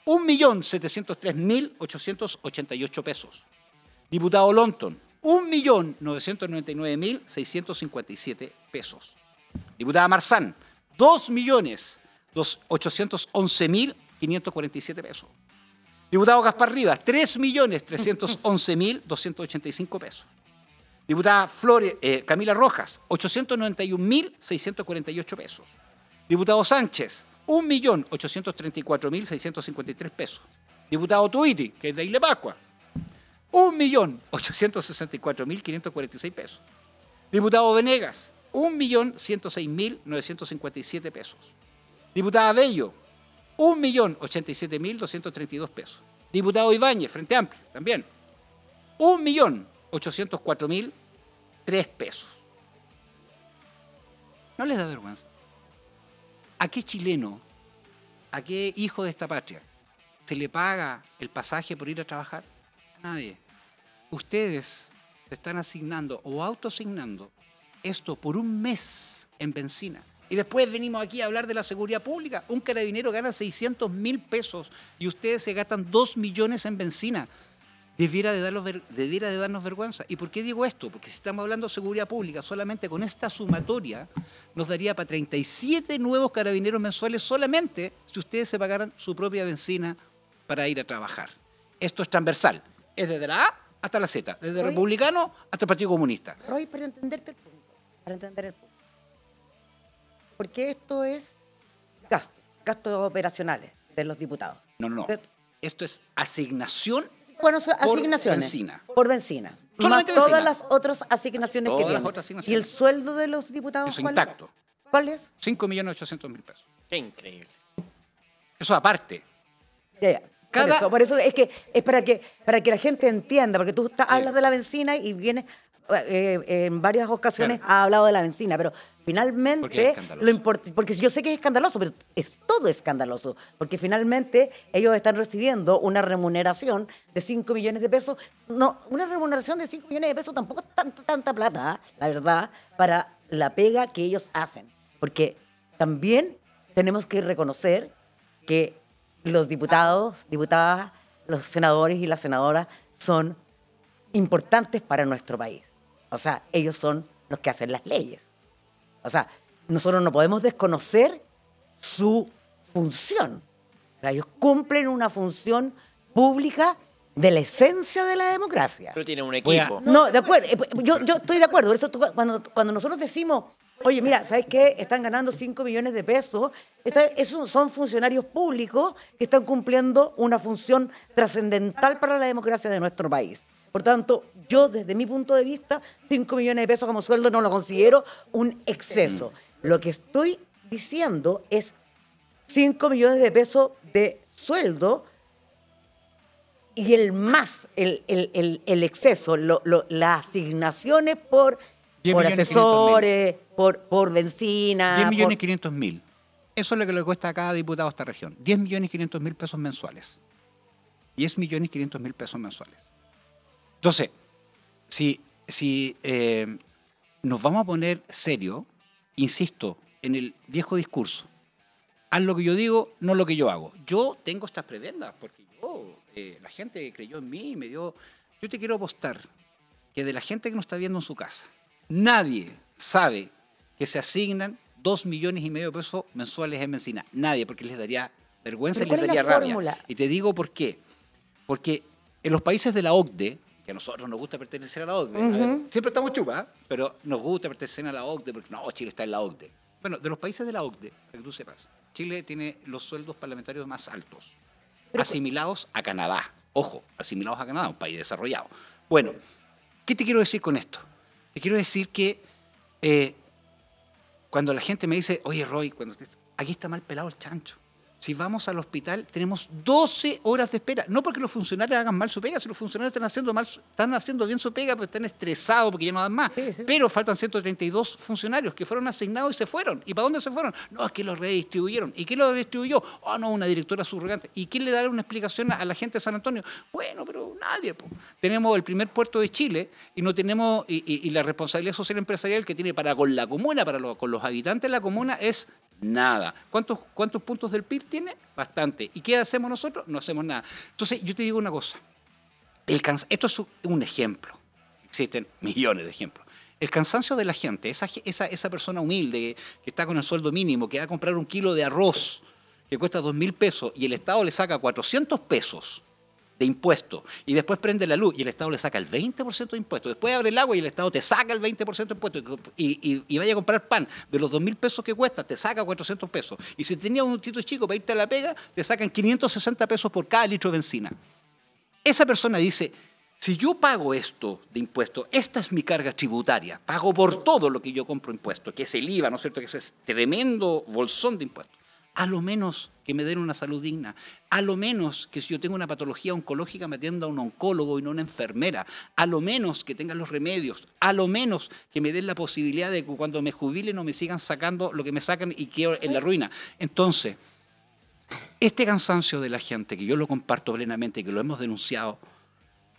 1.703.888 pesos. Diputado Lonton, 1.999.657 pesos. Diputada Marzán, 2.811.547 pesos. Diputado Gaspar Rivas, 3.311.285 pesos. Diputada Camila Rojas, 891.648 pesos. Diputado Sánchez, 1.834.653 pesos. Diputado Tuiti, que es de Isla Pascua, 1.864.546 pesos. Diputado Venegas, 1.106.957 pesos. Diputada Bello, 1.087.232 pesos. Diputado Ibáñez, Frente Amplio, también, 1.804.003 pesos. ¿No les da vergüenza? ¿A qué chileno, a qué hijo de esta patria se le paga el pasaje por ir a trabajar? A nadie. Ustedes se están asignando o autoasignando esto por un mes en benzina. Y después venimos aquí a hablar de la seguridad pública. Un carabinero gana 600.000 pesos y ustedes se gastan 2 millones en benzina. Debiera de darnos vergüenza. ¿Y por qué digo esto? Porque si estamos hablando de seguridad pública, solamente con esta sumatoria nos daría para 37 nuevos carabineros mensuales solamente si ustedes se pagaran su propia benzina para ir a trabajar. Esto es transversal. Es desde la A hasta la Z, desde el republicano hasta el Partido Comunista. Roy, para entender el punto. Porque esto es gastos operacionales de los diputados. No. Esto es asignación. Bueno, son por asignaciones. Benzina. Por benzina. Solamente más benzina. todas las otras asignaciones Todas que las tienen. otras asignaciones. ¿Y el sueldo de los diputados Eso cuál intacto. es? ¿Cuál es? 5.800.000 pesos. Qué increíble. Eso aparte. Ya. Por eso es que es para que la gente entienda, porque tú hablas de la benzina y vienes en varias ocasiones ha hablado de la benzina, pero finalmente porque yo sé que es escandaloso, pero es todo escandaloso, porque finalmente ellos están recibiendo una remuneración de 5 millones de pesos. No, una remuneración de 5 millones de pesos tampoco es tanta plata, la verdad, para la pega que ellos hacen, porque también tenemos que reconocer que los diputados, diputadas, los senadores y las senadoras son importantes para nuestro país. O sea, ellos son los que hacen las leyes. O sea, nosotros no podemos desconocer su función. O sea, ellos cumplen una función pública de la esencia de la democracia. Pero tienen un equipo. No, de acuerdo. Yo estoy de acuerdo. Por eso cuando nosotros decimos, oye, mira, ¿sabes qué? Están ganando 5 millones de pesos. Esos son funcionarios públicos que están cumpliendo una función trascendental para la democracia de nuestro país. Por tanto, yo desde mi punto de vista, 5 millones de pesos como sueldo no lo considero un exceso. Lo que estoy diciendo es 5 millones de pesos de sueldo y el exceso, las asignaciones por 10 millones asesores, por benzina. 10 millones 500 mil. Eso es lo que le cuesta a cada diputado a esta región. 10 millones 500 mil pesos mensuales. 10 millones 500 mil pesos mensuales. Entonces, si nos vamos a poner serio, insisto, en el viejo discurso, haz lo que yo digo, no lo que yo hago. Yo tengo estas prebendas porque la gente creyó en mí y me dio... Yo te quiero apostar que de la gente que nos está viendo en su casa, nadie sabe que se asignan 2,5 millones de pesos mensuales en benzina. Nadie, porque les daría vergüenza y les daría rabia. Fórmula? Y te digo por qué. Porque en los países de la OCDE, que a nosotros nos gusta pertenecer a la OCDE, siempre estamos chupas, pero nos gusta pertenecer a la OCDE porque no, Chile está en la OCDE. Bueno, de los países de la OCDE, para que tú sepas, Chile tiene los sueldos parlamentarios más altos, asimilados a Canadá. Ojo, asimilados a Canadá, un país desarrollado. Bueno, ¿qué te quiero decir con esto? Te quiero decir que cuando la gente me dice, oye Roy, aquí está mal pelado el chancho. Si vamos al hospital, tenemos 12 horas de espera. No porque los funcionarios hagan mal su pega, si los funcionarios están haciendo bien su pega, porque están estresados porque ya no dan más. Sí. Pero faltan 132 funcionarios que fueron asignados y se fueron. ¿Y para dónde se fueron? No, es que los redistribuyeron. ¿Y quién los redistribuyó? Oh, no, una directora subrogante. ¿Y quién le dará una explicación a la gente de San Antonio? Bueno, pero nadie. Po. Tenemos el primer puerto de Chile y no tenemos y la responsabilidad social empresarial que tiene para con la comuna, con los habitantes de la comuna es nada. ¿Cuántos puntos del PIB tiene? Bastante. ¿Y qué hacemos nosotros? No hacemos nada. Entonces, yo te digo una cosa. Esto es un ejemplo. Existen millones de ejemplos. El cansancio de la gente, esa persona humilde que está con el sueldo mínimo, que va a comprar un kilo de arroz que cuesta 2.000 pesos y el Estado le saca 400 pesos de impuestos y después prende la luz y el Estado le saca el 20% de impuestos, después abre el agua y el Estado te saca el 20% de impuestos y vaya a comprar pan de los 2.000 pesos que cuesta, te saca 400 pesos. Y si tenías un tito chico para irte a la pega, te sacan 560 pesos por cada litro de benzina. Esa persona dice, si yo pago esto de impuestos, esta es mi carga tributaria, pago por todo lo que yo compro impuestos, que es el IVA, ¿no es cierto?, que es ese tremendo bolsón de impuestos. A lo menos que me den una salud digna, a lo menos que si yo tengo una patología oncológica me atienda un oncólogo y no una enfermera, a lo menos que tengan los remedios, a lo menos que me den la posibilidad de que cuando me jubile no me sigan sacando lo que me sacan y quedo en la ruina. Entonces, este cansancio de la gente, que yo lo comparto plenamente, que lo hemos denunciado,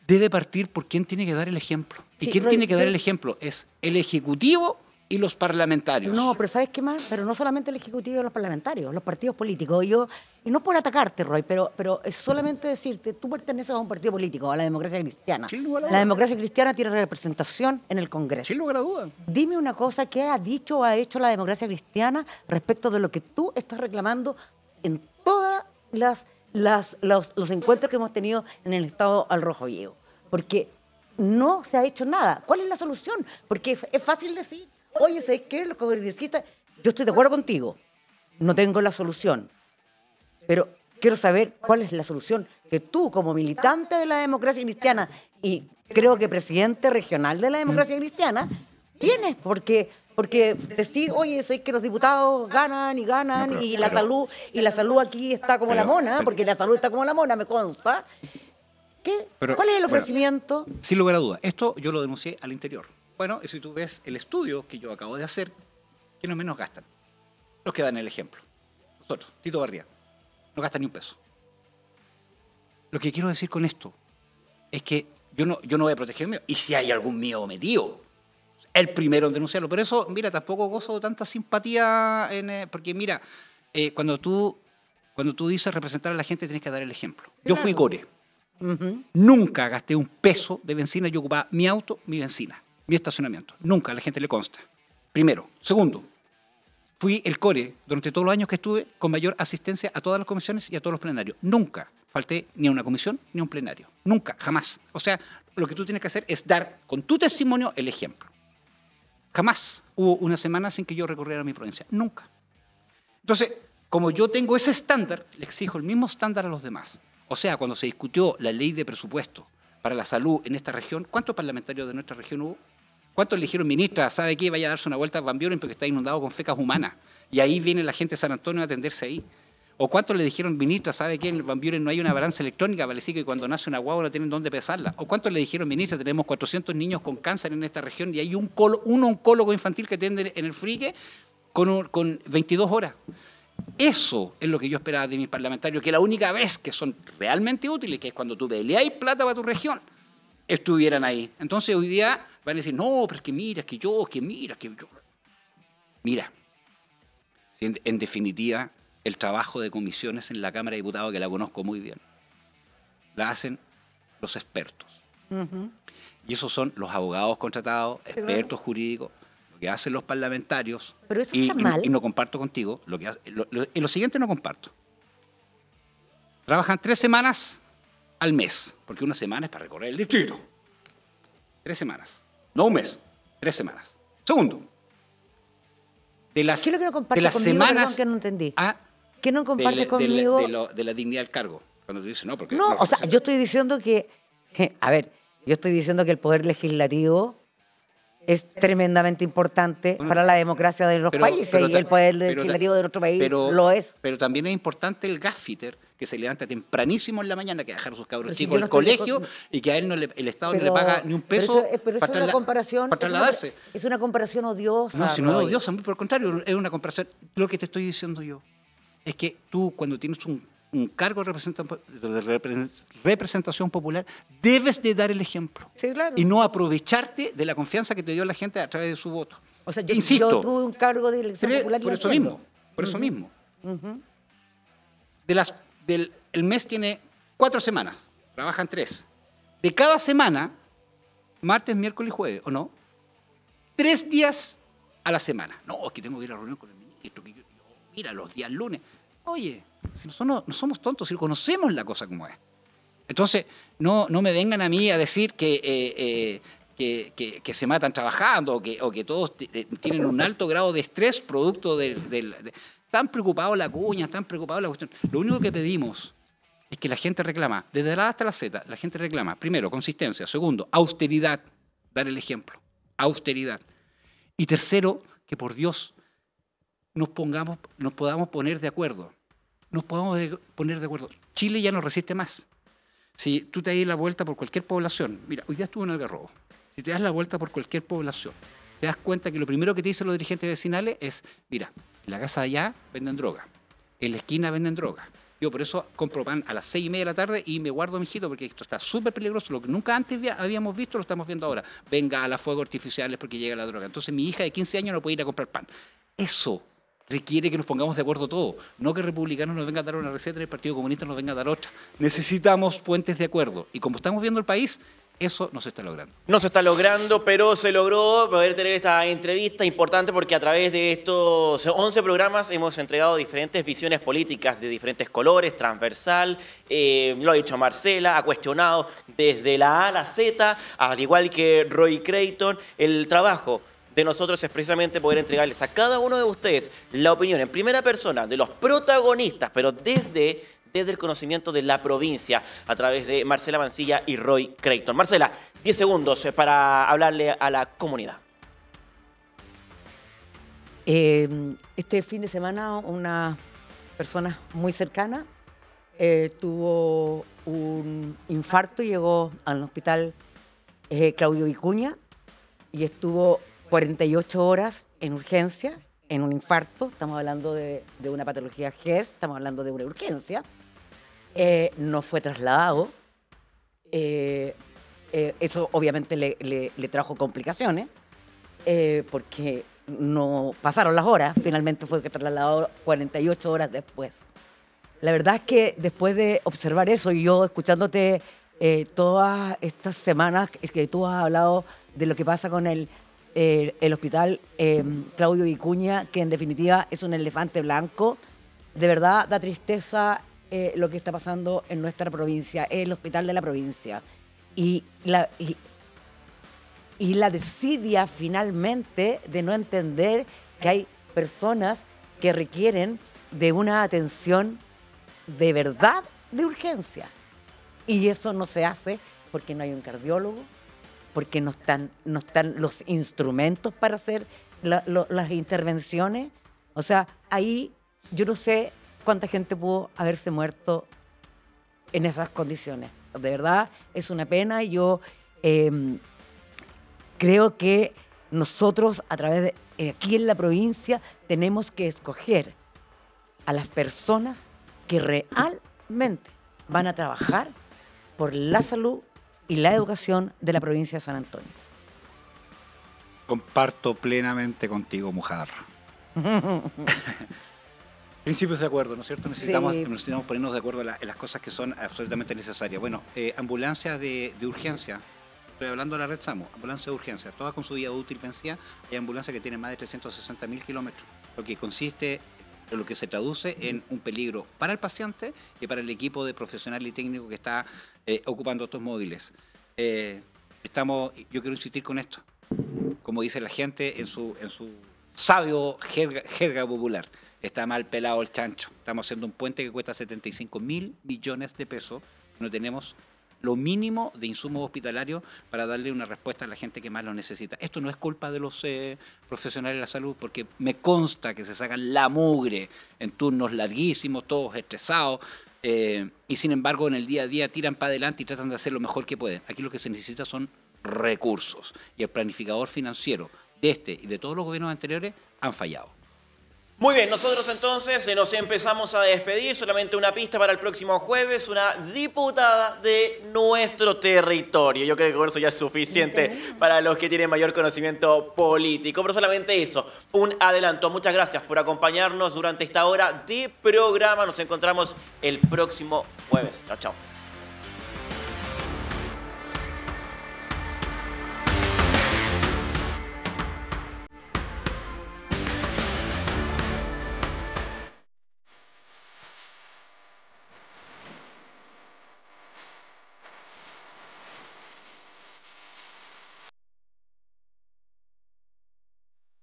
debe partir por quién tiene que dar el ejemplo. ¿Y quién tiene que dar el ejemplo? Es el Ejecutivo y los parlamentarios. No, pero ¿sabes qué más? Pero no solamente el Ejecutivo y los parlamentarios, los partidos políticos. Y no por atacarte, Roy, pero es solamente decirte, tú perteneces a un partido político, a la democracia cristiana. Sin lugar a duda. La democracia cristiana tiene representación en el Congreso. Sin lugar a duda. Dime una cosa, ¿qué ha dicho o ha hecho la democracia cristiana respecto de lo que tú estás reclamando en todos los encuentros que hemos tenido en el Estado al Rojo Vivo? Porque no se ha hecho nada. ¿Cuál es la solución? Porque es fácil decir, oye, ¿sabes qué? Los congresistas, yo estoy de acuerdo contigo, no tengo la solución, pero quiero saber cuál es la solución que tú, como militante de la democracia cristiana y creo que presidente regional de la democracia cristiana, tienes, porque decir, oye, sé que los diputados ganan y ganan y la salud aquí está como la mona, porque la salud está como la mona, me consta. ¿Cuál es el ofrecimiento? Bueno, sin lugar a dudas, esto yo lo denuncié al interior. Bueno, y si tú ves el estudio que yo acabo de hacer, ¿quiénes menos gastan? Los que dan el ejemplo. Nosotros, Tito Barría, no gastan ni un peso. Lo que quiero decir con esto es que yo no voy a proteger el mío. Y si hay algún mío metido, el primero en denunciarlo. Pero eso, mira, tampoco gozo de tanta simpatía, porque mira, cuando tú dices representar a la gente, tienes que dar el ejemplo. Yo fui core. Nunca gasté un peso de benzina, yo ocupaba mi auto, mi benzina, mi estacionamiento. Nunca, a la gente le consta. Primero. Segundo, fui el core durante todos los años que estuve con mayor asistencia a todas las comisiones y a todos los plenarios. Nunca falté ni a una comisión ni a un plenario. Nunca, jamás. O sea, lo que tú tienes que hacer es dar con tu testimonio el ejemplo. Jamás hubo una semana sin que yo recorriera mi provincia. Nunca. Entonces, como yo tengo ese estándar, le exijo el mismo estándar a los demás. O sea, cuando se discutió la ley de presupuesto para la salud en esta región, ¿cuántos parlamentarios de nuestra región hubo? ¿Cuántos le dijeron, ministra, sabe qué? Vaya a darse una vuelta a Van Buren porque está inundado con fecas humanas? Y ahí viene la gente de San Antonio a atenderse ahí. ¿O cuántos le dijeron, ministra, sabe qué? En Van Buren no hay una balanza electrónica para decir que cuando nace una guagua no tienen dónde pesarla? ¿O cuántos le dijeron, ministra, tenemos 400 niños con cáncer en esta región y hay un oncólogo infantil que atiende en el Frique con 22 horas? Eso es lo que yo esperaba de mis parlamentarios, que la única vez que son realmente útiles, que es cuando tú peleáis plata para tu región, estuvieran ahí. Entonces hoy día van a decir, no, pero es que mira, es que yo, que mira, que yo... Mira, si en definitiva, el trabajo de comisiones en la Cámara de Diputados, que la conozco muy bien, la hacen los expertos. Y esos son los abogados contratados, expertos jurídicos. Lo que hacen los parlamentarios, pero eso está mal. Y no comparto contigo, lo siguiente no comparto. Trabajan 3 semanas al mes, porque una semana es para recorrer el distrito. 3 semanas, no un mes, 3 semanas. Segundo, ¿qué es lo que no compartes conmigo? Semanas, perdón, que no entendí. ¿Qué no compartes conmigo? De la dignidad del cargo. Cuando tú dices, no, porque... No, o sea, yo estoy diciendo que... A ver, yo estoy diciendo que el Poder Legislativo es tremendamente importante para la democracia de los países y el Poder Legislativo de nuestro país lo es. Pero también es importante el gasfitter que se levanta tempranísimo en la mañana, que dejar a sus cabros chicos al colegio y que a él el Estado no le paga ni un peso para trasladarse. Es una comparación odiosa. No, si no es odiosa, por el contrario, es una comparación. Lo que te estoy diciendo yo es que tú, cuando tienes un cargo de representación popular, debes de dar el ejemplo. Sí, claro. Y no aprovecharte de la confianza que te dio la gente a través de su voto. O sea, yo tuve un cargo de elección popular. Por eso mismo. El mes tiene 4 semanas, trabajan 3. De cada semana, martes, miércoles y jueves, ¿o no? 3 días a la semana. No, es que tengo que ir a reunión con el ministro, que yo mira, los días lunes. Oye, si no somos tontos, si conocemos la cosa como es. Entonces, no me vengan a mí a decir que se matan trabajando o que todos tienen un alto grado de estrés producto están preocupados la cuña, están preocupados la cuestión. Lo único que pedimos es que la gente reclama, desde la A hasta la Z, la gente reclama, primero, consistencia, segundo, austeridad, dar el ejemplo, austeridad. Y tercero, que por Dios nos podamos poner de acuerdo. Chile ya no resiste más. Si tú te das la vuelta por cualquier población, mira, hoy día estuve en Algarrobo, si te das la vuelta por cualquier población, te das cuenta que lo primero que te dicen los dirigentes vecinales es, mira, en la casa de allá venden droga, en la esquina venden droga. Yo por eso compro pan a las 6:30 de la tarde y me guardo, mijito, porque esto está súper peligroso. Lo que nunca antes habíamos visto lo estamos viendo ahora. Venga a las fuegos artificiales porque llega la droga. Entonces mi hija de 15 años no puede ir a comprar pan. Eso requiere que nos pongamos de acuerdo todos. No que republicanos nos vengan a dar una receta y el Partido Comunista nos venga a dar otra. Necesitamos puentes de acuerdo. Y como estamos viendo el país, eso no se está logrando. No se está logrando, pero se logró poder tener esta entrevista importante porque a través de estos 11 programas hemos entregado diferentes visiones políticas de diferentes colores, transversal, lo ha dicho Marcela, ha cuestionado desde la A a la Z, al igual que Roy Creighton, el trabajo de nosotros es precisamente poder entregarles a cada uno de ustedes la opinión en primera persona de los protagonistas, pero desde el conocimiento de la provincia, a través de Marcela Mancilla y Roy Creighton. Marcela, 10 segundos para hablarle a la comunidad. Este fin de semana una persona muy cercana tuvo un infarto y llegó al hospital Claudio Vicuña y estuvo 48 horas en urgencia, en un infarto. Estamos hablando de una patología GES, estamos hablando de una urgencia. No fue trasladado. Eso obviamente le trajo complicaciones, porque no pasaron las horas, finalmente fue trasladado 48 horas después. La verdad es que después de observar eso y yo escuchándote todas estas semanas que tú has hablado de lo que pasa con el hospital Claudio Vicuña, que en definitiva es un elefante blanco, de verdad da tristeza lo que está pasando en nuestra provincia, el hospital de la provincia. Y la desidia finalmente de no entender que hay personas que requieren de una atención de verdad de urgencia. Y eso no se hace porque no hay un cardiólogo, porque no están los instrumentos para hacer las intervenciones. O sea, ahí yo no sé cuánta gente pudo haberse muerto en esas condiciones. De verdad, es una pena. Yo creo que nosotros, a través de aquí en la provincia, tenemos que escoger a las personas que realmente van a trabajar por la salud y la educación de la provincia de San Antonio. Comparto plenamente contigo, Mujarra. Principios de acuerdo, ¿no es cierto? Necesitamos ponernos de acuerdo en las cosas que son absolutamente necesarias. Bueno, ambulancias de urgencia. Estoy hablando de la red SAMU, ambulancia de urgencia, todas con su vida útil vencida. Hay ambulancias que tienen más de 360.000 kilómetros, lo que consiste, lo que se traduce en un peligro para el paciente y para el equipo de profesional y técnico que está ocupando estos móviles. Yo quiero insistir con esto, como dice la gente en su sabio jerga popular. Está mal pelado el chancho. Estamos haciendo un puente que cuesta 75.000 millones de pesos. No tenemos lo mínimo de insumos hospitalarios para darle una respuesta a la gente que más lo necesita. Esto no es culpa de los profesionales de la salud, porque me consta que se sacan la mugre en turnos larguísimos, todos estresados, y sin embargo en el día a día tiran para adelante y tratan de hacer lo mejor que pueden. Aquí lo que se necesita son recursos, y el planificador financiero de este y de todos los gobiernos anteriores han fallado. Muy bien, nosotros entonces nos empezamos a despedir. Solamente una pista para el próximo jueves, una diputada de nuestro territorio. Yo creo que con eso ya es suficiente para los que tienen mayor conocimiento político. Pero solamente eso, un adelanto. Muchas gracias por acompañarnos durante esta hora de programa. Nos encontramos el próximo jueves. Chao, chao.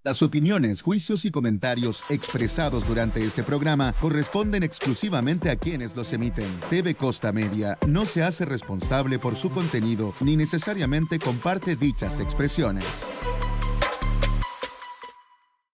Las opiniones, juicios y comentarios expresados durante este programa corresponden exclusivamente a quienes los emiten. TV Costa Media no se hace responsable por su contenido ni necesariamente comparte dichas expresiones.